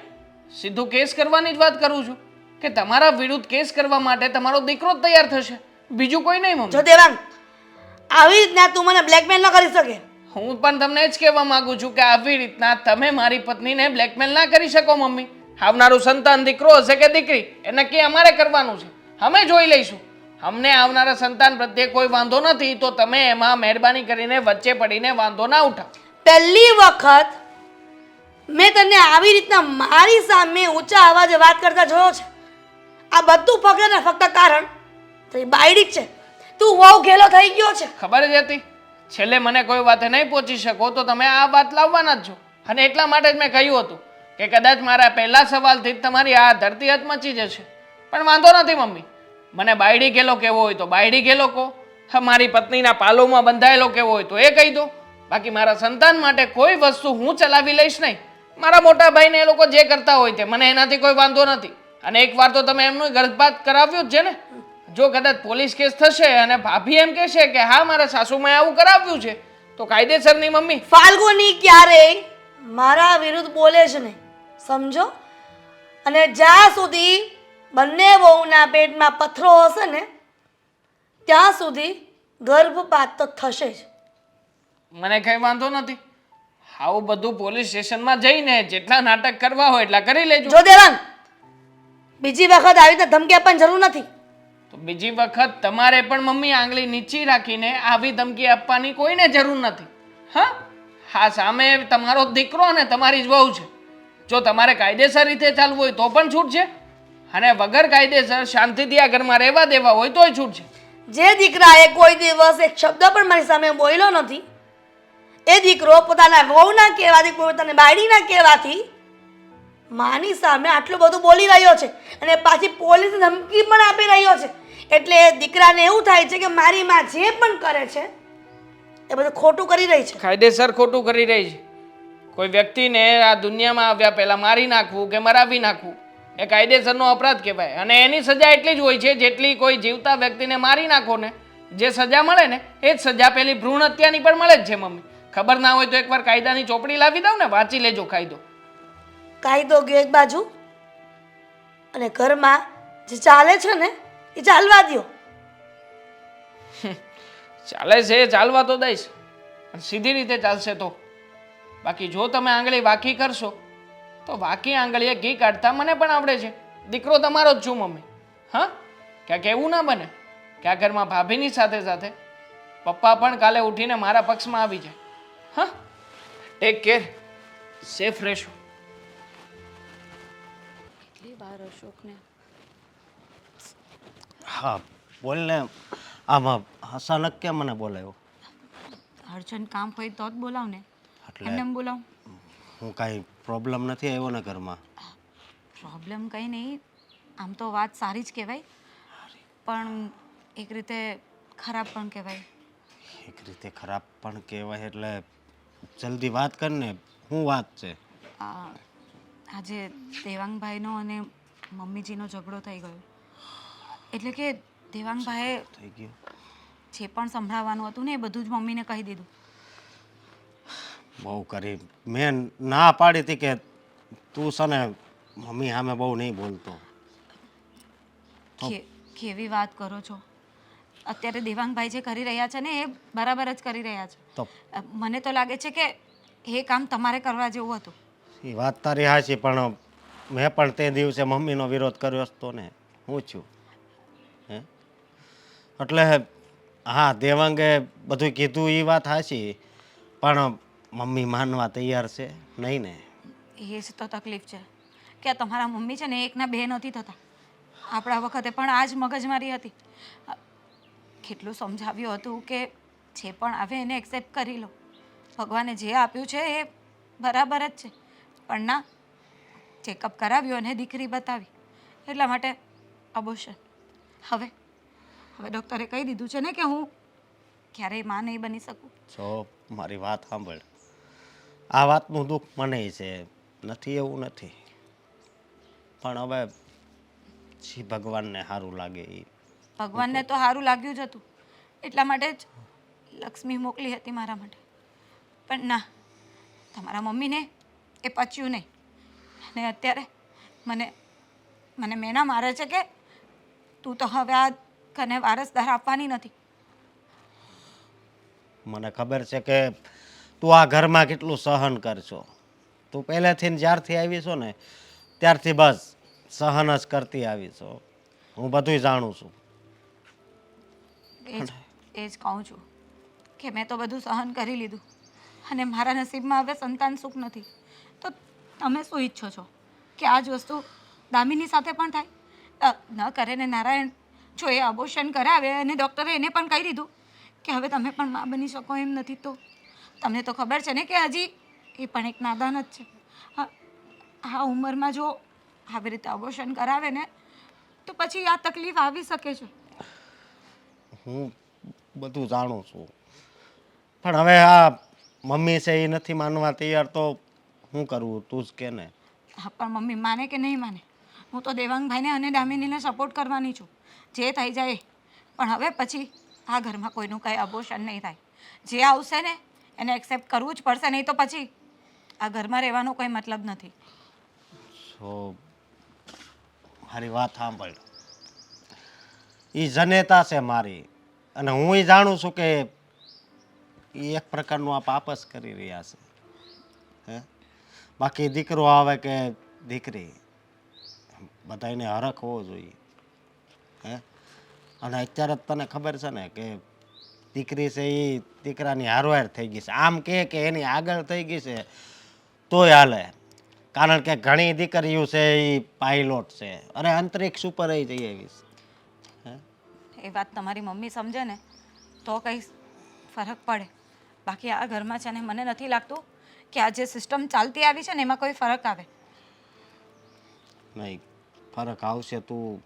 સીધું કેસ કરવાની જ વાત કરું છું કે તમારા વિરુદ્ધ કેસ કરવા માટે તમારો દીકરો જ તૈયાર થશે, બીજું કોઈ નહીં મમ્મી. જો દેવાંગ, આવી રીતના તું મને બ્લેકમેલ ન કરી શકે. હું પણ તમને જ કહેવા માંગુ છું કે આવી રીતના તમે મારી પત્નીને બ્લેકમેલ ના કરી શકો મમ્મી. આવનારું સંતાન દીકરો હશે કે દીકરી એ નક્કી અમારે કરવાનું છે, અમે જોઈ લઈશું. અમને આવનારા સંતાન પ્રત્યે કોઈ વાંધો નથી, તો તમે એમાં મહેરબાની કરીને વચ્ચે પડીને વાંધો ના ઉઠાવો. પહેલી વખત મેં તને આવી રીતના મારી સામે ઊંચા અવાજે વાત કરતા જોયો છે. આ બધું ફક્ત ને ફક્ત કારણ તારી બાયડી જ છે. તું બહુ ઘેલો થઈ ગયો છે. ખબર જ હતી છેલ્લે મને કોઈ વાતે નહીં પહોંચી શકો તો તમે આ વાત લાવવાના જ છો, અને એટલા માટે જ મેં કહ્યું હતું કે કદાચ મારા પહેલા સવાલથી જ તમારી આ ધરતી હચમચી જશે. પણ વાંધો નથી મમ્મી, મને બાયડી ગેલો કેવો હોય તો બાયડી ગેલો કહો, મારી પત્નીના પાલોમાં બંધાયેલો કેવો હોય તો એ કહી દો. બાકી મારા સંતાન માટે કોઈ વસ્તુ હું ચલાવી લઈશ નહીં. મારા મોટા ભાઈને એ લોકો જે કરતા હોય તે મને એનાથી કોઈ વાંધો નથી. અને એકવાર તો તમે એમનું ગર્ભપાત કરાવ્યું જ છે ને. જો કદાચ પોલીસ કેસ થશે અને ભાભી એમ કહેશે કે હા મારા સાસુમાએ આવું કરાવ્યું છે તો કાયદેસરની મમ્મી. ફાલ્ગુની ક્યારેય મારા વિરુદ્ધ બોલે છે નહીં, સમજો? અને જ્યાં સુધી બંને વહુના પેટમાં પથ્થરો હશે ને ત્યાં સુધી ગર્ભપાત તો થશે જ. મને કંઈ વાંધો નથી. આવું બધું પોલીસ સ્ટેશનમાં જઈને જેટલા નાટક કરવા હોય એટલા કરી લેજો. જો દેવાંગ, બીજી વખત આવી રીતે ધમકી આપવાની જરૂર નથી. તો બીજી વખત તમારે પણ મમ્મી આંગળી નીચી રાખીને આવી ધમકી આપવાની કોઈને જરૂર નથી. હા સામે તમારો દીકરો અને તમારી જ વહુ છે. જો તમારે કાયદેસર રીતે ચાલવું હોય તો પણ છૂટ છે, અને વગર કાયદેસર શાંતિથી આ ઘરમાં રહેવા દેવા હોય તોય છૂટ છે. જે દીકરાએ કોઈ દિવસ એક શબ્દ પણ મારી સામે બોલ્યો નથી, એ દીકરો પોતાના વહુના કહેવાથી, પોતાની બાયડીના કહેવાથી માની સામે આટલું બધું બોલી રહ્યો છે, અને પાછી પોલીસની ધમકી પણ આપી રહ્યો છે. એટલે દીકરાને એવું થાય છે કે મારી માં જે પણ કરે છે એ બધું ખોટું કરી રહી છે. કાયદેસર ખોટું કરી રહી છે. કોઈ વ્યક્તિને આ દુનિયામાં આવ્યા પહેલા મારી નાખવું કે મરાવી નાખવું એ કાયદેસરનો અપરાધ કહેવાય, અને એની સજા એટલી જ હોય છે જેટલી કોઈ જીવતા વ્યક્તિને મારી નાખો ને જે સજા મળે ને એ જ સજા પેલી ભ્રૂણ હત્યાની પણ મળે જ છે મમ્મી. ખબર ના હોય તો એકવાર કાયદાની ચોપડી લાવી દઉં ને, વાંચી લેજો કાયદો. કાયદો ગયો એક બાજુ, અને ઘરમાં જે ચાલે છે ને એ ચાલવા દો. ચાલે છે એ ચાલવા તો દઈશ, સીધી રીતે ચાલશે તો. બાકી જો તમે આંગળી વાંકી કરશો તો વાંકી આંગળીએ ઘી કાઢતા મને પણ આવડે છે. દીકરો તમારો જ છું મમ્મી. હા, ક્યાંક એવું ના બને કે આ ઘરમાં ભાભીની સાથે સાથે પપ્પા પણ કાલે ઉઠીને મારા પક્ષમાં આવી જાય. હા, ટેક કેર, સેફ રહેશો. કેટલી વાર અશોકને હા બોલ ને. આમાં અચાનક કેમ મને બોલાવ્યો? અર્જન્ટ કામ હોય તો જ બોલાવ ને, એટલે એમને એમ બોલાવ. હું કાંઈ પ્રોબ્લેમ નથી આવ્યો ને ઘરમાં? પ્રોબ્લેમ કંઈ નહીં, આમ તો વાત સારી જ કહેવાય, પણ એક રીતે ખરાબ પણ કહેવાય. એક રીતે ખરાબ પણ કહેવાય એટલે જલ્દી વાત કર ને, શું વાત છે? આ આજે દેવાંગભાઈનો અને મમ્મીજીનો ઝઘડો થઈ ગયો. એટલે કે દેવાંગભાઈએ થઈ ગયો? જે પણ સંભળાવવાનું હતું ને એ બધું જ મમ્મીને કહી દીધું. બહુ કરી. મેં ના પાડી હતી કે તું છે ને મમ્મી સામે બહુ નહીં બોલતો. કેવી વાત કરો છો? અત્યારે દેવાંગભાઈ જે કરી રહ્યા છે ને એ બરાબર જ કરી રહ્યા છે. તો મને તો લાગે છે કે એ કામ તમારે કરવા જેવું હતું. એ વાત તારી હાચી, પણ મેં પણ તે દિવસે મમ્મીનો વિરોધ કર્યો હતો ને. હું છું હે એટલે હા, દેવાંગે બધું કીધું એ વાત હાચી, પણ મમ્મી માનવા તૈયાર છે નહીં ને. એ જ તો તકલીફ છે કે આ તમારા મમ્મી છે ને એકના બે નથી થતા. આપણા વખતે પણ આ જ મગજમારી હતી. કેટલું સમજાવ્યું હતું કે જે પણ આવે એને એક્સેપ્ટ કરી લો, ભગવાને જે આપ્યું છે એ બરાબર જ છે. પણ ના, ચેકઅપ કરાવ્યું અને દીકરી બતાવી એટલા માટે અબોર્શન. હવે ડૉક્ટરે કહી દીધું છે ને કે હું ક્યારેય માં નહીં બની શકું. જો મારી વાત સાંભળ, આ વાતનું દુઃખ મને છે, નથી એવું નથી, પણ હવે જે ભગવાનને સારું લાગે એ. ભગવાનને તો સારું લાગ્યું જ હતું, એટલા માટે જ લક્ષ્મી મોકલી હતી મારા માટે. પણ ના, તમારા મમ્મીને એ પચ્યું નહીં, અને અત્યારે મને મેના મારે છે કે તું તો હવે આ ઘરને વારસદાર આપવાની નથી. મને ખબર છે કે તું આ ઘરમાં કેટલું સહન કરશો. તું પહેલેથી જ્યારથી આવી છો ને ત્યારથી બસ સહન જ કરતી આવી છો. હું બધુંય જાણું છું. એ જ કહું છું કે મેં તો બધું સહન કરી લીધું અને મારા નસીબમાં હવે સંતાન સુખ નથી. તો તમે શું ઈચ્છો છો કે આ જ વસ્તુ દામિની સાથે પણ થાય? ન કરે ને નારાયણ, જો એ અબોર્શન કરાવે અને ડૉક્ટરે એને પણ કહી દીધું કે હવે તમે પણ માં બની શકો એમ નથી, તો તમને તો ખબર છે ને કે હજી એ પણ એક નાદાન જ છે. આ ઉંમરમાં જો આવી રીતે અબોર્શન કરાવે ને તો પછી આ તકલીફ આવી શકે છે. હું બધું જાણું છું, પણ હવે આ મમ્મી છે એ નથી માનવા તૈયાર, તો શું કરવું તું જ કે ને. હા, પણ મમ્મી માને કે નહીં માને, હું તો દેવાંગભાઈને અને દામિનીને સપોર્ટ કરવાની છું, જે થઈ જાય. પણ હવે પછી આ ઘરમાં કોઈનું કંઈ અબોર્શન નહીં થાય. જે આવશે ને એને એક્સેપ્ટ કરવું જ પડશે, નહીં તો પછી આ ઘરમાં રહેવાનો કોઈ મતલબ નથી. તો મારી વાત સાંભળ, એ જનેતા છે મારી, અને હું એ જાણું છું કે એ એક પ્રકારનું આ પાપ જ કરી રહ્યા છે. હે બાકી દીકરો આવે કે દીકરી, બધાને હરખ હોવો જોઈએ. હે અને અત્યારે તને ખબર છે ને કે દીકરી છે એ દીકરાની હારવાર થઈ ગઈ છે. આમ કે એની આગળ થઈ ગઈ છે તોય હાલે, કારણ કે ઘણી દીકરીઓ છે એ પાયલોટ છે અને અંતરિક્ષ ઉપર જઈ આવીશ. એ વાત તમારી મમ્મી સમજે ને તો કંઈ ફરક પડે, બાકી આ ઘરમાં છે ને મને નથી લાગતું કે આ જે સિસ્ટમ ચાલતી આવી છે ને એમાં કોઈ ફરક આવે. નહીં, ફરક આવશે. તું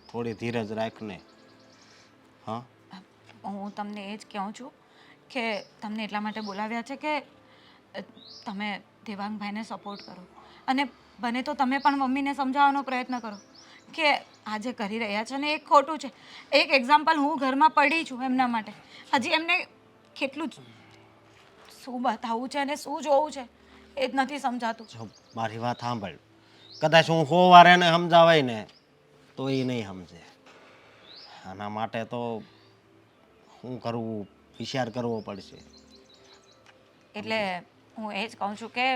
થોડી ધીરજ રાખ ને. હા, હું તમને એ જ કહું છું કે તમને એટલા માટે બોલાવ્યા છે કે તમે દેવાંગભાઈને સપોર્ટ કરો, અને બને તો તમે પણ મમ્મીને સમજાવવાનો પ્રયત્ન કરો કે આ જે કરી રહ્યા છે ને એ ખોટું છે. એક એક્ઝામ્પલ હું ઘરમાં પડી છું એમના માટે. હજી એમને કેટલું શું બતાવવું છે અને શું જોવું છે એ જ નથી સમજાતું. જો મારી વાત સાંભળ, કદાચ હું 100 વાર એને સમજાવાય ને તો એ નહીં સમજે. આના માટે તો શું કરવું વિચાર કરવો પડશે. એટલે હું એ જ કહું છું કે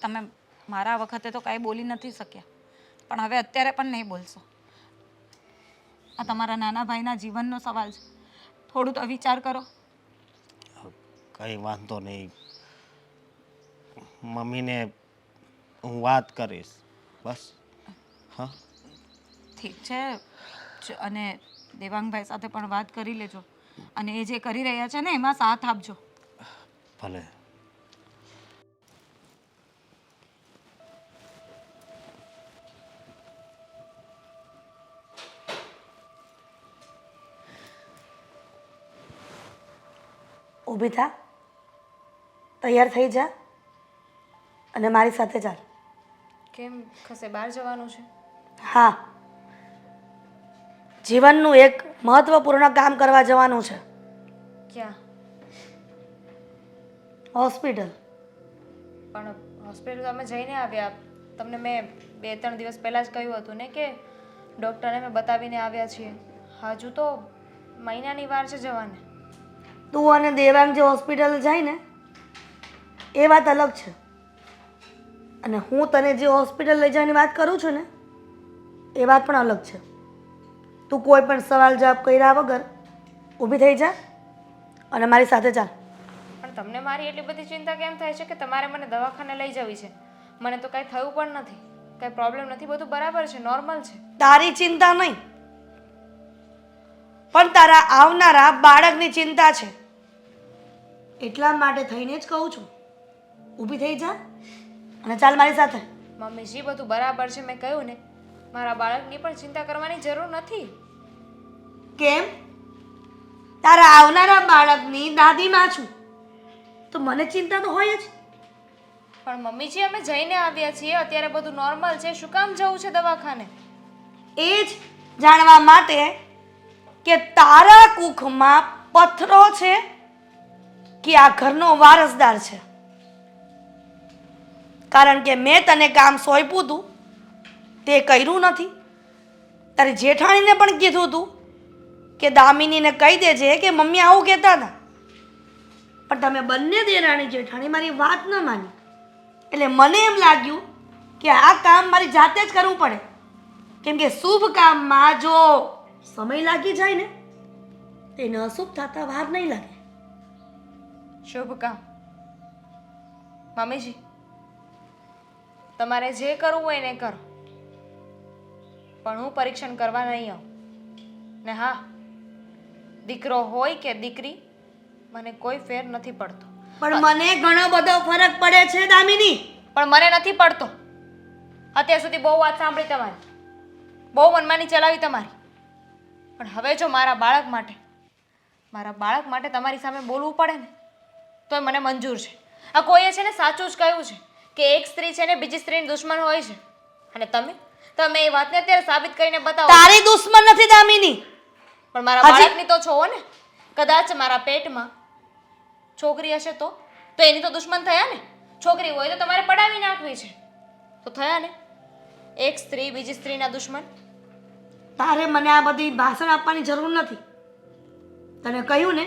તમે મારા વખતે તો કાંઈ બોલી નથી શક્યા, પણ હવે અત્યારે પણ નહીં બોલશો. આ તમારા નાના ભાઈના જીવનનો સવાલ છે. થોડું તો વિચાર કરો. કંઈ વાંધો નહીં, મમ્મીને હું વાત કરીશ બસ. હા, ઠીક છે. અને દેવાંગભાઈ સાથે પણ વાત કરી લેજો અને એ જે કરી રહ્યા છે ને એમાં સાથ આપજો. ભલે. ઊભી થા, તૈયાર થઈ જા અને મારી સાથે ચાલ. કેમ ખસે બહાર જવાનું છે? હા, જીવનનું એક મહત્વપૂર્ણ કામ કરવા જવાનું છે. ક્યાં? હોસ્પિટલ. પણ હોસ્પિટલ અમે જઈને આવ્યા. તમને મેં 2-3 દિવસ પહેલાં જ કહ્યું હતું ને કે ડૉક્ટરને મેં બતાવીને આવ્યા છીએ. હજુ તો મહિનાની વાર છે જવાને. તું અને દેવાંગ જે હોસ્પિટલ જાય ને એ વાત અલગ છે, અને હું તને જે હોસ્પિટલ લઈ જવાની વાત કરું છું ને એ વાત પણ અલગ છે. તું કોઈ પણ સવાલ જવાબ કર્યા વગર ઊભી થઈ જા અને મારી સાથે ચાલ. પણ તમને મારી એટલી બધી ચિંતા કેમ થાય છે કે તમારે મને દવાખાને લઈ જવી છે? મને તો કાંઈ થયું પણ નથી, કાંઈ પ્રોબ્લેમ નથી, બધું બરાબર છે, નોર્મલ છે. તારી ચિંતા નહીં, પણ તારા આવનારા બાળકની ચિંતા છે. એટલા માટે થઈને જ કહું છું, ઊભી થઈ જા અને ચાલ મારી સાથે. મમ્મીજી બધું બરાબર છે, મેં કહ્યું ને, મારા બાળકની પણ ચિંતા કરવાની જરૂર નથી. કેમ? તારા આવનારા બાળકની દાદીમાં છું તો મને ચિંતા તો હોય જ. પણ મમ્મીજી અમે જઈને આવ્યા છીએ, અત્યારે બધું નોર્મલ છે, શું કામ જવું છે દવાખાને? એ જ જાણવા માટે કે તારા કુખમાં પથરો છે કે આ ઘરનો વારસદાર છે. કારણ કે મેં તને કામ સોંપ્યું હતું તે કર્યું નથી. તારી જેઠાણીને પણ કીધું હતું કે દામિનીને કહી દેજે કે મમ્મી આવું કહેતા હતા, પણ તમે બંને દેરાણી જેઠાણી મારી વાત ન માની. એટલે મને એમ લાગ્યું કે આ કામ મારી જાતે જ કરવું પડે, કેમ કે શુભ કામમાં જો સમય લાગી જાય ને તેને અશુભ થતા વાર નહીં લાગે. શુભ કામ? મમ્મીજી તમારે જે કરવું હોય એને કરો, પણ હું પરીક્ષણ કરવા નહીં આવું. ને હા, દીકરો હોય કે દીકરી મને કોઈ ફેર નથી પડતો. પણ મને ઘણો બધો ફરક પડે છે દામિની. પણ મને નથી પડતો. અત્યાર સુધી બહુ વાત સાંભળી તમારી, બહુ મનમાની ચલાવી તમારી, પણ હવે જો મારા બાળક માટે તમારી સામે બોલવું પડે ને તોય મને મંજૂર છે. આ કોઈએ છે ને સાચું જ કહ્યું છે કે એક સ્ત્રી છે ને બીજી સ્ત્રીની દુશ્મન હોય છે, અને તમે એ વાતને અત્યારે સાબિત કરીને બતાવો. તારી દુશ્મન નથી દામિની, પણ મારા બાળકની તો છો ને. કદાચ મારા પેટમાં છોકરી હશે તો એની તો દુશ્મન થયા ને. છોકરી હોય તો તમારે પડાવી નાખવી છે તો થયા ને એક સ્ત્રી બીજી સ્ત્રીના દુશ્મન. તારે મને આ બધી ભાષણ આપવાની જરૂર નથી. તને કહ્યું ને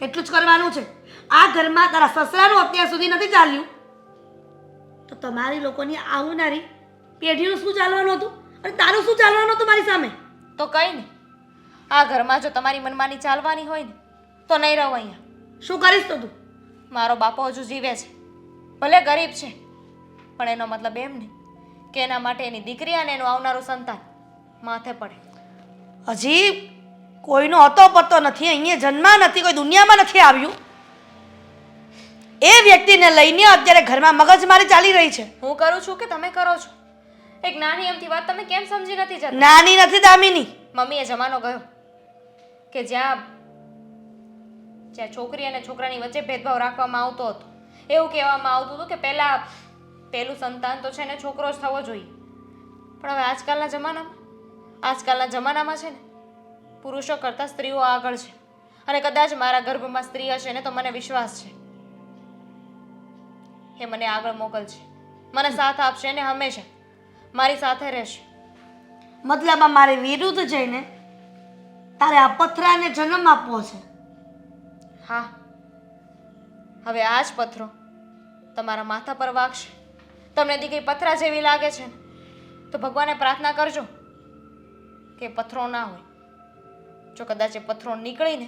એટલું જ કરવાનું છે. આ ઘરમાં તારા સસરાનું અત્યાર સુધી નથી ચાલ્યું તો તમારી લોકોની આવનારી પેઢીનું શું ચાલવાનું હતું અને તારું શું ચાલવાનું હતું મારી સામે? તો કઈ નહીં, આ ઘરમાં જો તમારી મનમાની ચાલવાની હોય ને તો નહીં રહો અહીંયા. શું કરીશ તો તું? મારો બાપો હજુ જીવે છે, ભલે ગરીબ છે, પણ એનો મતલબ એમ નહીં કે એના માટે એની દીકરી અને એનું આવનારું સંતાન માથે પડે. હજી કોઈનો હતો પતો નથી, અહીંયા જન્મા નથી, કોઈ દુનિયામાં નથી આવ્યું. એ વ્યક્તિને લઈને અત્યારે ઘરમાં મગજમારી ચાલી રહી છે. હું કરું છું કે તમે કરો છો? એક નાની એમથી વાત તમે કેમ સમજી નથી જતા? નાની નથી દામિની. મમ્મી, એ જમાનો ગયો કે જ્યાં છોકરી અને છોકરાની વચ્ચે ભેદભાવ રાખવામાં આવતો હતો. એવું કહેવામાં આવતું હતું કે પહેલું સંતાન તો છે ને છોકરો જ થવો જોઈએ. પણ હવે આજકાલના જમાનામાં છે ને પુરુષો કરતાં સ્ત્રીઓ આગળ છે, અને કદાચ મારા ગર્ભમાં સ્ત્રી હશે ને તો મને વિશ્વાસ છે એ મને આગળ મોકલશે, મને સાથ આપશે ને હંમેશા મારી સાથે રહેશે. મતલબ મારે વિરુદ્ધ જઈને તારે આ પથરાને જન્મ આપવો છે? હા, હવે આ જ પથરો તમારા માથા પર વાગશે. તમને દીકરી પથરા જેવી લાગે છે ને તો ભગવાનને પ્રાર્થના કરજો કે પથરો ના હોય, જો કદાચ એ પથ્થરો નીકળીને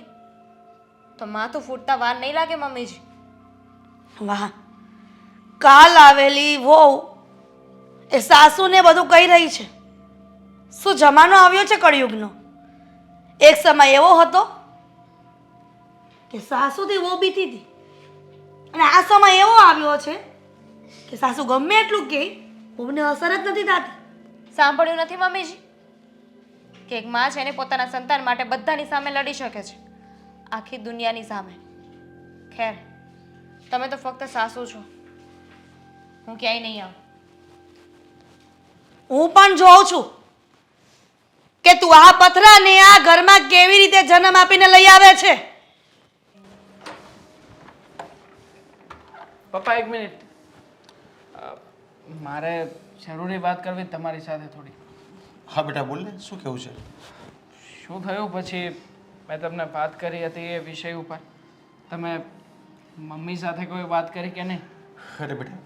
તો માથું ફૂટતા વાર નહીં લાગે મમ્મીજી. વાહ, કાલ આવેલી વહુ એ સાસુને બધું કહી રહી છે. શું જમાનો આવ્યો છે કળિયુગનો? એક સમય એવો હતો કે સાસુથી વહુ બીતી હતી, અને આ સમય એવો આવ્યો છે કે સાસુ ગમે એટલું કહે વહુને અસર જ નથી થતી. સાંભળ્યું નથી મમ્મીજી કે એક માં છે ને પોતાના સંતાન માટે બધાની સામે લડી શકે છે, આખી દુનિયાની સામે. ખેર, તમે તો ફક્ત સાસુ છો, હું ક્યાંય નહીં આવું. હું પણ જોઉં છું કે તું આ પથરાને આ ઘરમાં કેવી રીતે જન્મ આપીને લઈ આવે છે. પપ્પા એક મિનિટ, મારે જરૂરી વાત કરવી છે તમારી સાથે થોડી. હા બેટા બોલ ને, શું કહેવું છે? શું થયું પછી મેં તમને વાત કરી હતી એ વિષય ઉપર, તમે મમ્મી સાથે કોઈ વાત કરી કે નહીં? અરે બેટા,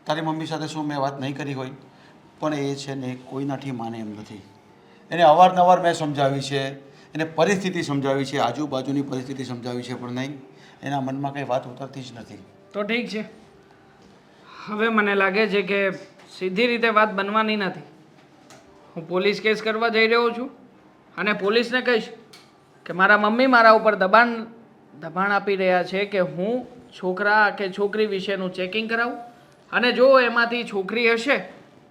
તારી મમ્મી સાથે શું મેં વાત નહીં કરી હોય, પણ એ છે ને કોઈનાથી માને એમ નથી. એને અવારનવાર મેં સમજાવી છે, એને પરિસ્થિતિ સમજાવી છે, આજુબાજુની પરિસ્થિતિ સમજાવી છે, પણ નહીં, એના મનમાં કંઈ વાત ઉતરતી જ નથી. તો ઠીક છે, હવે મને લાગે છે કે સીધી રીતે વાત બનવાની નથી. હું પોલીસ કેસ કરવા જઈ રહ્યો છું અને પોલીસને કહીશ કે મારા મમ્મી મારા ઉપર દબાણ આપી રહ્યા છે કે હું છોકરા કે છોકરી વિશેનું ચેકિંગ કરાવું, અને જો એમાંથી છોકરી હશે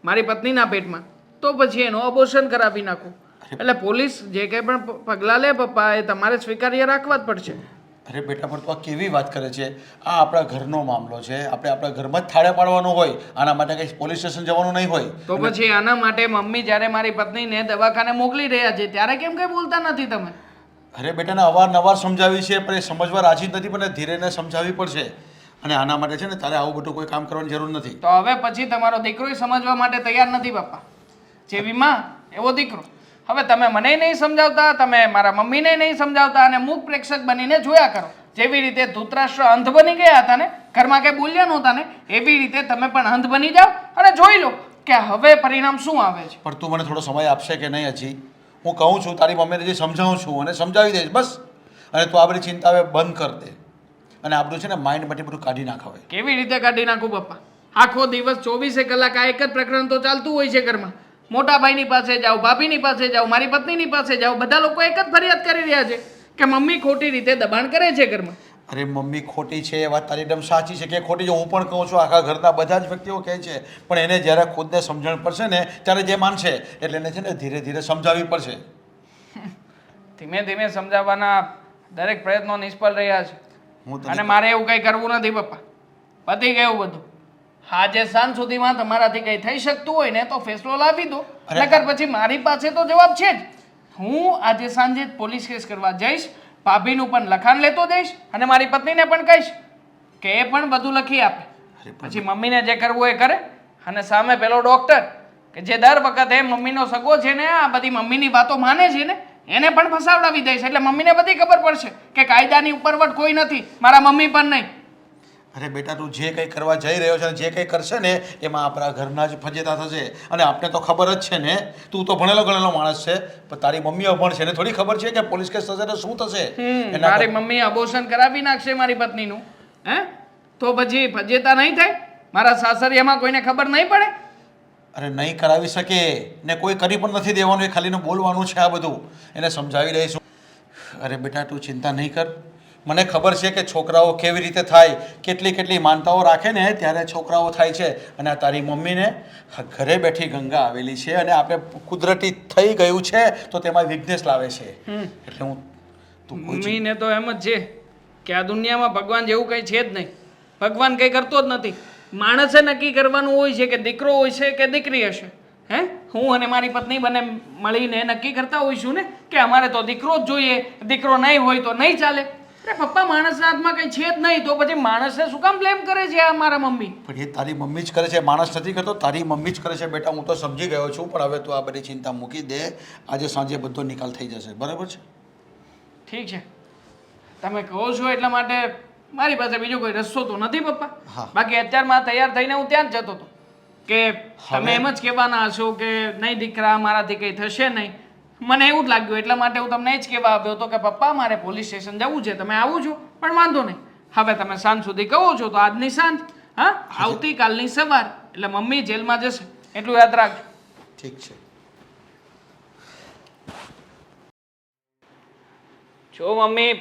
મારી પત્નીના પેટમાં તો પછી એનું અબોર્શન કરાવી નાખું. એટલે પોલીસ જે કંઈ પણ પગલાં લે પપ્પા એ તમારે સ્વીકાર્ય રાખવા જ પડશે. અરે બેટા, પણ તું આ કેવી વાત કરે છે? આ આપણા ઘરનો મામલો છે, આપણે આપણા ઘરમાં જ થાળે પાડવાનો હોય, આના માટે કંઈ પોલીસ સ્ટેશન જવાનું નહીં હોય. તો પછી આના માટે મમ્મી જ્યારે મારી પત્નીને દવાખાને મોકલી રહ્યા છે ત્યારે કેમ કંઈ બોલતા નથી તમે? અરે બેટાને અવારનવાર સમજાવી છે, પણ એ સમજવા રાજી જ નથી, પણ ધીરેને સમજાવવી પડશે. અને આના માટે છે ને તારે આવું બધું કોઈ કામ કરવાની જરૂર નથી. તો હવે પછી તમારો દીકરો સમજવા માટે તૈયાર નથી પપ્પા. જેવી માં એવો દીકરો. હવે તમે મને નહીં સમજાવતા, તમે મારા મમ્મીને નહીં સમજાવતા, અને મૂક પ્રેક્ષક બનીને જોયા કરો. જેવી રીતે ધૃતરાષ્ટ્ર અંધ બની ગયા હતા ને, ઘરમાં કંઈ બોલ્યા નહોતા ને, એવી રીતે તમે પણ અંધ બની જાઓ અને જોઈ લો કે હવે પરિણામ શું આવે છે. પણ તું મને થોડો સમય આપશે કે નહીં? હજી હું કહું છું, તારી મમ્મીને હજી સમજાવું છું અને સમજાવી દઈશ બસ. અને તું આ બધી ચિંતા હવે બંધ કર દે, અને આપણું છે ને માઇન્ડમાંથી બધું કાઢી નાખાવે. કેવી રીતે કાઢી નાખું પપ્પા? આખો દિવસ 24 કલાક આ એક જ પ્રકરણ તો ચાલતું હોય છે ઘરમાં. મોટા ભાઈની પાસે જાઓ, ભાભીની પાસે જાઓ, મારી પત્નીની પાસે જાઓ, બધા લોકો એક જ ફરિયાદ કરી રહ્યા છે કે મમ્મી ખોટી રીતે દબાણ કરે છે ઘરમાં. અરે મમ્મી ખોટી છે એ વાત તારી એકદમ સાચી છે કે ખોટી છે, હું પણ કહું છું, આખા ઘરના બધા જ વ્યક્તિઓ કહે છે, પણ એને જ્યારે ખુદને સમજણ પડશે ને ત્યારે જે માનશે, એટલે એને છે ને ધીરે ધીરે સમજાવવી પડશે. ધીમે ધીમે સમજાવવાના દરેક પ્રયત્નો નિષ્ફળ રહ્યા છે, હું અને મારે એવું કંઈ કરવું નથી પપ્પા. પતી ગયું બધું. આજે સાંજ સુધીમાં તમારાથી કંઈ થઈ શકતું હોય ને તો ફેસલો લાવી દો, નકર પછી મારી પાસે તો જવાબ છે જ. હું આજે સાંજે જ પોલીસ કેસ કરવા જઈશ, ભાભીનું પણ લખાણ લેતો જઈશ, અને મારી પત્નીને પણ કહીશ કે એ પણ બધું લખી આપે. પછી મમ્મીને જે કરવું એ કરે, અને સામે પેલો ડોક્ટર કે જે દર વખતે મમ્મીનો સગો છે ને આ બધી મમ્મીની વાતો માને છે ને, એને પણ ફસાવડાવી દઈશ. એટલે મમ્મીને બધી ખબર પડશે કે કાયદાની ઉપરવટ કોઈ નથી, મારા મમ્મી પણ નહીં. અરે બેટા, તું જે કંઈ કરવા જઈ રહ્યો છે, જે કંઈ કરશે ને એમાં આપણા ઘરના જ ફજેતા થશે. અને આપણે તો ખબર જ છે ને, તું તો ભણેલો ગણેલો માણસ છે, પણ તારી મમ્મી અભણ છે, એને થોડી ખબર છે કે પોલીસ કેસ થશે તો શું થશે. મારી મમ્મી અબોર્શન કરાવી નાખશે મારી પત્નીનું, હે? તો પછી ફજેતા નહીં થાય? મારા સાસરિયામાં કોઈને ખબર નહીં પડે? અરે નહીં કરાવી શકે ને, કોઈ કરી પણ નથી દેવાનું, એ ખાલીને બોલવાનું છે. આ બધું એને સમજાવી દઈશું. અરે બેટા, તું ચિંતા નહીં કર. મને ખબર છે કે છોકરાઓ કેવી રીતે થાય, કેટલી માનતાઓ રાખે ને ત્યારે છોકરાઓ થાય છે. અને આ તારી મમ્મીને ઘરે બેઠી ગંગા આવેલી છે, અને આપણે કુદરતી થઈ ગયું છે તો તેમાં વિઘ્નેશ લાવે છે. એટલે હું મમ્મીને તો એમ જ છે કે આ દુનિયામાં ભગવાન જેવું કંઈ છે જ નહીં. ભગવાન કંઈ કરતો જ નથી. માણસે નક્કી કરવાનું હોય છે કે દીકરો હોય છે કે દીકરી હશે. હે, હું અને મારી પત્ની બંને મળીને નક્કી કરતા હોઈશું ને કે અમારે તો દીકરો જ જોઈએ, દીકરો નહીં હોય તો નહીં ચાલે. અરે પપ્પા, માણસના હાથમાં કંઈ છે જ નહીં, તો પછી માણસને શું કામ બ્લેમ કરે છે આ મારા મમ્મી? પણ એ તારી મમ્મી જ કરે છે, માણસ નથી કરતો, તારી મમ્મી જ કરે છે. બેટા, હું તો સમજી ગયો છું, પણ હવે તું આ બધી ચિંતા મૂકી દે. આજે સાંજે બધો નિકાલ થઈ જશે, બરાબર છે? ઠીક છે, તમે કહો છો એટલા માટે મારી પાસે બીજો કોઈ રસ્તો તો નથી પપ્પા. બાકી અત્યારમાં તૈયાર થઈને હું ત્યાં જ જતો હતો કે તમે એમ જ કહેવાના હશો કે નહીં દીકરા, મારાથી કંઈ થશે નહીં. મને એવું જ લાગ્યું એટલા માટે હું તમને એ જ કહેવા આવ્યો હતો કે પપ્પા મારે પોલીસ સ્ટેશન જવું છે તમે આવો છો પણ વાંધો નહીં હવે તમે સાંજ સુધી કહો છો તો આજની સાંજ હા આવતીકાલની સવાર એટલે મમ્મી જેલમાં જશે એટલું યાદ રાખજો. ઠીક છે. જો મમ્મી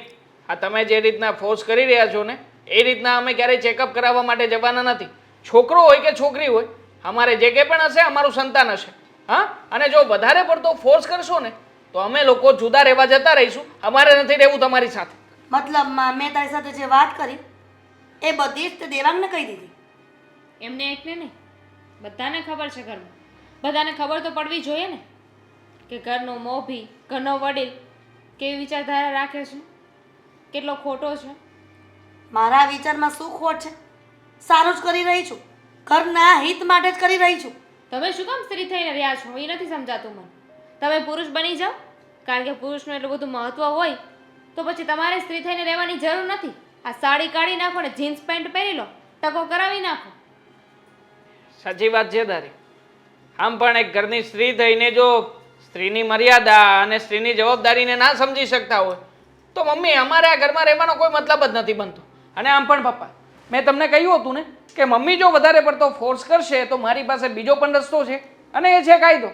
આ તમે જે રીતના ફોર્સ કરી રહ્યા છો ને એ રીતના અમે ક્યારેય ચેકઅપ કરાવવા માટે જવાના નથી. છોકરો હોય કે છોકરી હોય અમારે જે કંઈ પણ હશે અમારું સંતાન હશે. હા અને જો વધારે પડતો ફોર્સ કરશો ને તો અમે લોકો જુદા રહેવા જતા રહીશું. અમારે નથી રહેવું તમારી સાથે. મતલબમાં મેં તારી સાથે જે વાત કરી એ બધી જ તે દેવાંગને કહી દીધી. એમને એકને નહીં, બધાને ખબર છે ઘરમાં. બધાને ખબર તો પડવી જોઈએ ને કે ઘરનો મોભી, ઘરનો વડીલ કેવી વિચારધારા રાખે છે, કેટલો ખોટો છે. મારા વિચારમાં શું ખોટ છે? સારું જ કરી રહી છું, ઘરના હિત માટે જ કરી રહી છું. તમે શું કામ સ્ત્રી થઈને રહ્યા છો એ નથી સમજાતું મને. તમે પુરુષ બની જાઓ, કારણ કે પુરુષનું એટલું બધું મહત્વ હોય તો પછી તમારે સ્ત્રી થઈને રહેવાની જરૂર નથી. આ સાડી કાઢી નાખો ને જીન્સ પેન્ટ પહેરી લો, ટકો કરાવી નાખો. સાચી વાત છે તારી. આમ પણ એક ઘરની સ્ત્રી થઈને જો સ્ત્રીની મર્યાદા અને સ્ત્રીની જવાબદારીને ના સમજી શકતા હોય તો મમ્મી અમારે આ ઘરમાં રહેવાનો કોઈ મતલબ જ નથી બનતો. અને આમ પણ પપ્પા મેં તમને કહ્યું હતું ને કે મમ્મી જો વધારે પડતો ફોર્સ કરશે તો મારી પાસે બીજો પણ રસ્તો છે અને એ છે કાયદો.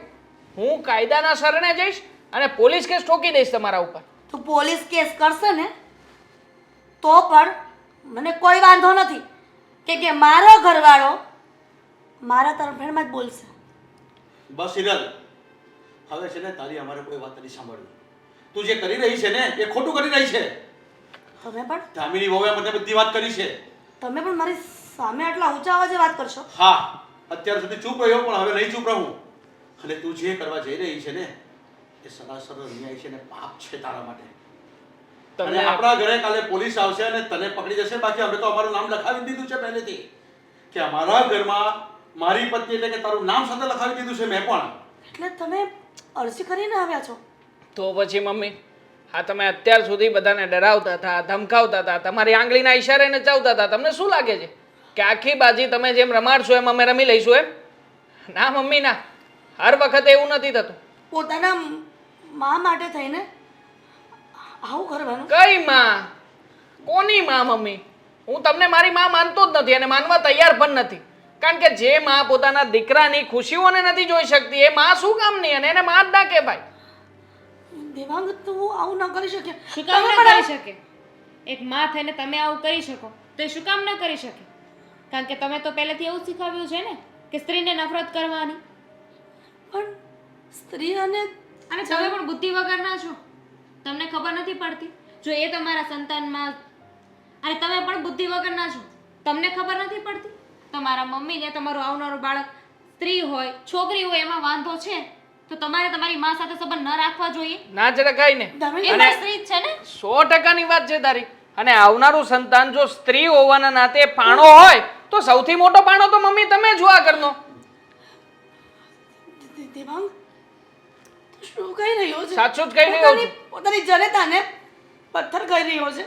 હું કાયદાના શરણે જઈશ અને પોલીસ કેસ ઠોકી દઈશ તમારા ઉપર. તું પોલીસ કેસ કરશે ને તો પણ મને કોઈ વાંધો નથી કે મારો ઘરવાળો મારા તરફેણમાં જ બોલશે. બસ હિરલ, હવે છે ને તારી અમારે કોઈ વાત નથી સાંભળવી. તું જે કરી રહી છે ને એ ખોટું કરી રહી છે. તમે પણ દામિની વહુએ મને બધી વાત કરી છે. તમે પણ મારી સામે આટલા ઊંચા અવાજે વાત કરશો? હા, અત્યાર સુધી ચૂપ રહ્યો પણ હવે નહીં ચૂપ રહું. અને તું જે કરવા જઈ રહી છે ને એ સરાસર અન્યાય છે ને પાપ છે તારા માટે. અને આપણા ઘરે કાલે પોલીસ આવશે અને તને પકડી જશે. બાકી અમે તો અમારું નામ લખાવી દીધું છે પહેલેથી કે અમારા ઘરમાં મારી પત્ની એટલે કે તારું નામ સાથે લખાવી દીધું છે મેં પણ. એટલે તમે અરજી કરીને આવ્યા છો? તો પછી મમ્મી હા તમે અત્યાર સુધી બધાને ડરાવતા હતા, ધમકાવતા હતા, તમારી આંગળીના ઈશારે નચાવતા હતા. તમને શું લાગે છે કે આખી બાજી તમે જેમ રમાડશો એમ અમે રમી લઈશું એમ? ના મમ્મી ના, હર વખતે એવું નથી થતું. પોતાના મા માટે થઈને આવું કરવાનું? કઈ માં? કોની માં મમ્મી? હું તમને મારી માં માનતો જ નથી અને માનવા તૈયાર પણ નથી. કારણ કે જે માં પોતાના દીકરાની ખુશીઓને નથી જોઈ શકતી એ માં શું કામની? અને એને માં જ ના કહેવાય. દેવાંગ, તું આવું ન કરી શકે. શું કામ ન કરી શકે? એક માં થઈને તમે આવું કરી શકો તો એ શું કામ ન કરી શકે? કારણ કે તમે તો પહેલેથી એવું શીખવ્યું છે ને કે સ્ત્રીને નફરત કરવાની. પણ સ્ત્રી અને અને તમે પણ બુદ્ધિ વગરના છો, તમને ખબર નથી પડતી. જો એ તમારા સંતાનમાં અને તમે પણ બુદ્ધિ વગરના છો, તમને ખબર નથી પડતી. તમારા મમ્મીને તમારું આવનારું બાળક સ્ત્રી હોય છોકરી હોય એમાં વાંધો છે તો તમારે તમારી માં સાથે સંબંધ ન રાખવા જોઈએ. ના જ રખાય ને. એ પણ સ્ત્રી જ છે ને. 100%ની વાત છે તારી. અને આવનારું સંતાન જો સ્ત્રી હોવાના નાતે પાણો હોય તો સૌથી મોટો પાણો તો મમ્મી તમે જ આ ઘરનો. દેવાંગ, તું શું કહી રહ્યો છે? સાચું જ કહી રહ્યો છું. પોતાની જનતાને પથ્થર કહી રહ્યો છે.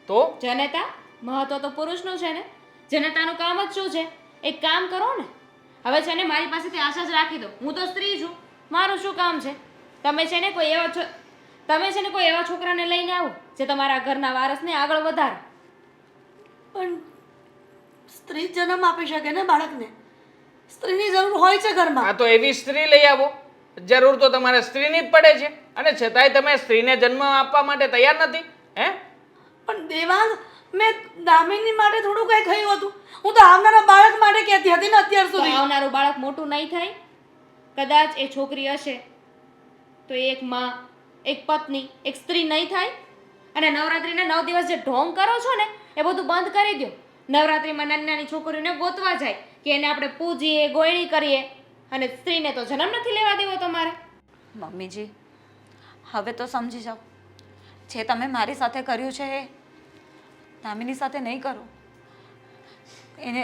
તો જનતા મહત્વ તો પુરુષનું છે ને. જનતાનું કામ જ શું છે? એક કામ કરો ને. હવે છે ને મારી પાસેથી આશા જ રાખી દો. હું તો સ્ત્રી છું, મારું શું કામ છે? તમે છે ને કોઈ એવા છોકરાને લઈને આવો જે તમારા ઘરના વારસને આગળ વધારે. પણ સ્ત્રી જન્મ આપી શકે ને બાળકને. સ્ત્રીની જરૂર હોય છે ઘરમાં. હા તો એવી સ્ત્રી લઈ આવો. જરૂર તો તમારે સ્ત્રીની જ પડે છે અને છતાંય તમે સ્ત્રીને જન્મ આપવા માટે તૈયાર નથી. હે? પણ દેવાંગ, મેં દામિની માટે થોડું કંઈ કહ્યું હતું. હું તો આવનારા બાળક માટે કહેતી હતી ને અત્યાર તો સુધી. આવનારું બાળક મોટું નહીં થાય? કદાચ એ છોકરી હશે તો એ એક માં, એક પત્ની, એક સ્ત્રી નહીં થાય? અને નવરાત્રિના 9 દિવસ જે ઢોંગ કરો છો ને એ બધું બંધ કરી દો. નવરાત્રિમાં નાની નાની છોકરીઓને ગોતવા જાય કે એને આપણે પૂજીએ, ગોયણી કરીએ અને સ્ત્રીને તો જન્મ નથી લેવા દેવો તમારે. મમ્મીજી હવે તો સમજી જાઓ. જે તમે મારી સાથે કર્યું છે એ દામિની સાથે નહીં કરો. એને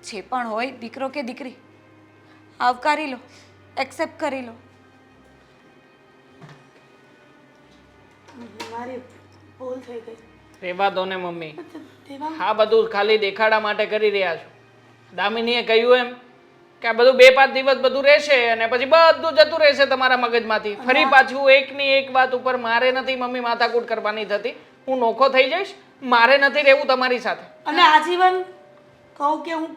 જે પણ હોય દીકરો કે દીકરી આવકારી લો, એક્સેપ્ટ કરી લો. મારી ભૂલ થઈ ગઈ. રેવા દો ને મમ્મી. દેવાંગ, આ બધું ખાલી દેખાડા માટે કરી રહ્યા છો. દામિનીએ કહ્યું એમ કે આ બધું 2-5 દિવસ બધું રહેશે અને પછી બધું જતું રહેશે તમારા મગજમાંથી. ફરી પાછું એકની એક વાત ઉપર મારે નથી મમ્મી માથાકૂટ કરવાની થતી. હું નોખો થઈ જઈશ. મારે નથી રહેવું તમારી સાથે. અને આજીવન કહું કે હું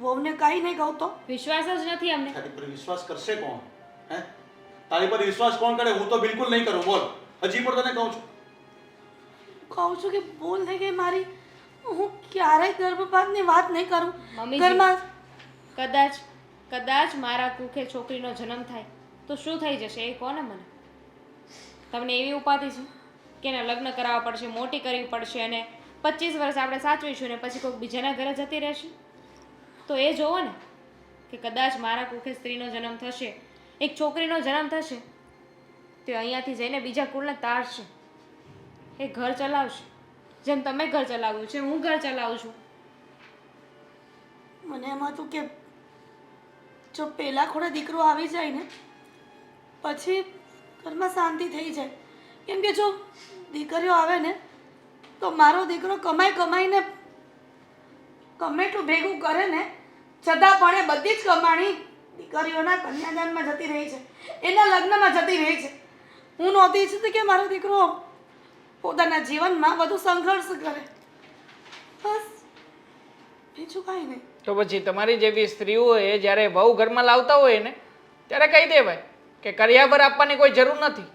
વહુને કંઈ નહીં કહું તો વિશ્વાસ જ નથી અમને. તારી પર વિશ્વાસ કરશે કોણ? હે? તારી પર વિશ્વાસ કોણ કરે? હું તો બિલકુલ નહીં કરું. બોલ. હજી પણ તને કહું છું. કહું છું કે ભૂલ થઈ ગઈ મારી. હું ક્યારેય ગર્ભપાતની વાત નહીં કરું મમ્મીજી. ઘરમાં. કદાચ મારા કુખે છોકરીનો જન્મ થાય તો શું થઈ જશે એ કોને મને? તમને એવી ઉપાધિ છે કે એના લગ્ન કરાવવા પડશે, મોટી કરવી પડશે અને 25 વર્ષ આપણે સાચવીશું ને પછી કોઈક બીજાના ઘરે જતી રહેશે? તો એ જોવો ને કે કદાચ મારા કુખે સ્ત્રીનો જન્મ થશે, એક છોકરીનો જન્મ થશે, તે અહીંયાથી જઈને બીજા કુળને તારશે. એ ઘર ચલાવશે જેમ તમે ઘર ચલાવ્યું છે, હું ઘર ચલાવું છું. મને એમ હતું કે જો પહેલા ખોડે દીકરો આવી જાય ને પછી ઘરમાં શાંતિ થઈ જાય. કેમ કે જો દીકરીઓ આવે ને તો મારો દીકરો કમાઈને ગમે એટલું ભેગું કરે ને છતાં પણ એ બધી જ કમાણી દીકરીઓના કન્યાદાનમાં જતી રહી છે, એના લગ્નમાં જતી રહી છે. હું નહોતી ઈચ્છતી કે મારો દીકરો પોતાના જીવનમાં વધુ સંઘર્ષ કરે. બસ બીજું કાંઈ નહીં. તો પછી તમારી જેવી સ્ત્રીઓએ જ્યારે વહુ ઘરમાં લાવતા હોય ને ત્યારે કહી દેવાય કે કરિયાવર આપવાની કોઈ જરૂર નથી.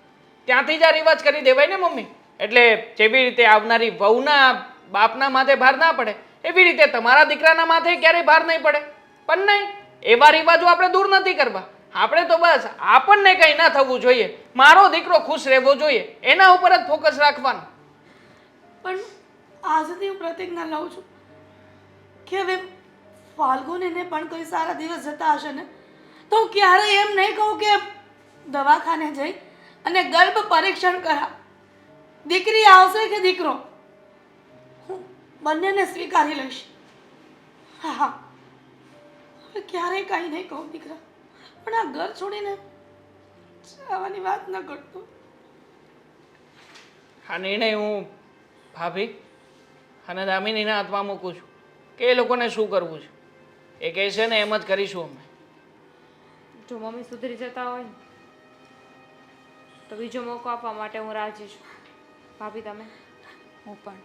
ત્યાંથી જ આ રિવાજ કરી દેવાય ને મમ્મી. એટલે જેવી રીતે આવનારી વહુના બાપના માથે ભાર ના પડે એવી રીતે તમારા દીકરાના માથે ક્યારેય ભાર નહીં પડે. પણ નહીં, એવા રિવાજો આપણે દૂર નથી કરવા. આપણે તો બસ આપણને કંઈ ના થવું જોઈએ, મારો દીકરો ખુશ રહેવો જોઈએ, એના ઉપર જ ફોકસ રાખવાનું. પણ આજથી હું પ્રતિજ્ઞા લઉં છું કે હવે ફાલ્ગુનીને પણ કોઈ સારા દિવસ જતા હશે ને તો હું ક્યારેય એમ નહીં કહું કે દવાખાને જઈ અને ગર્ભ પરીક્ષણ કરા. દીકરી આવશે કે દીકરો, હું બંનેને સ્વીકારી લઈશ. હા, હવે ક્યારેય કાંઈ નહીં કહું દીકરા, પણ આ ઘર છોડીને જવાની વાત ન કરતો. આ નિર્ણય હું ભાભી અને દામિનીના હાથમાં મૂકું છું કે એ લોકોને શું કરવું છે. એ કહે છે ને એમ જ કરીશું અમે. જો મમ્મી સુધરી જતા હોય ને તો બીજો મોકો આપવા માટે હું રાજી છું. ભાભી તમે? હું પણ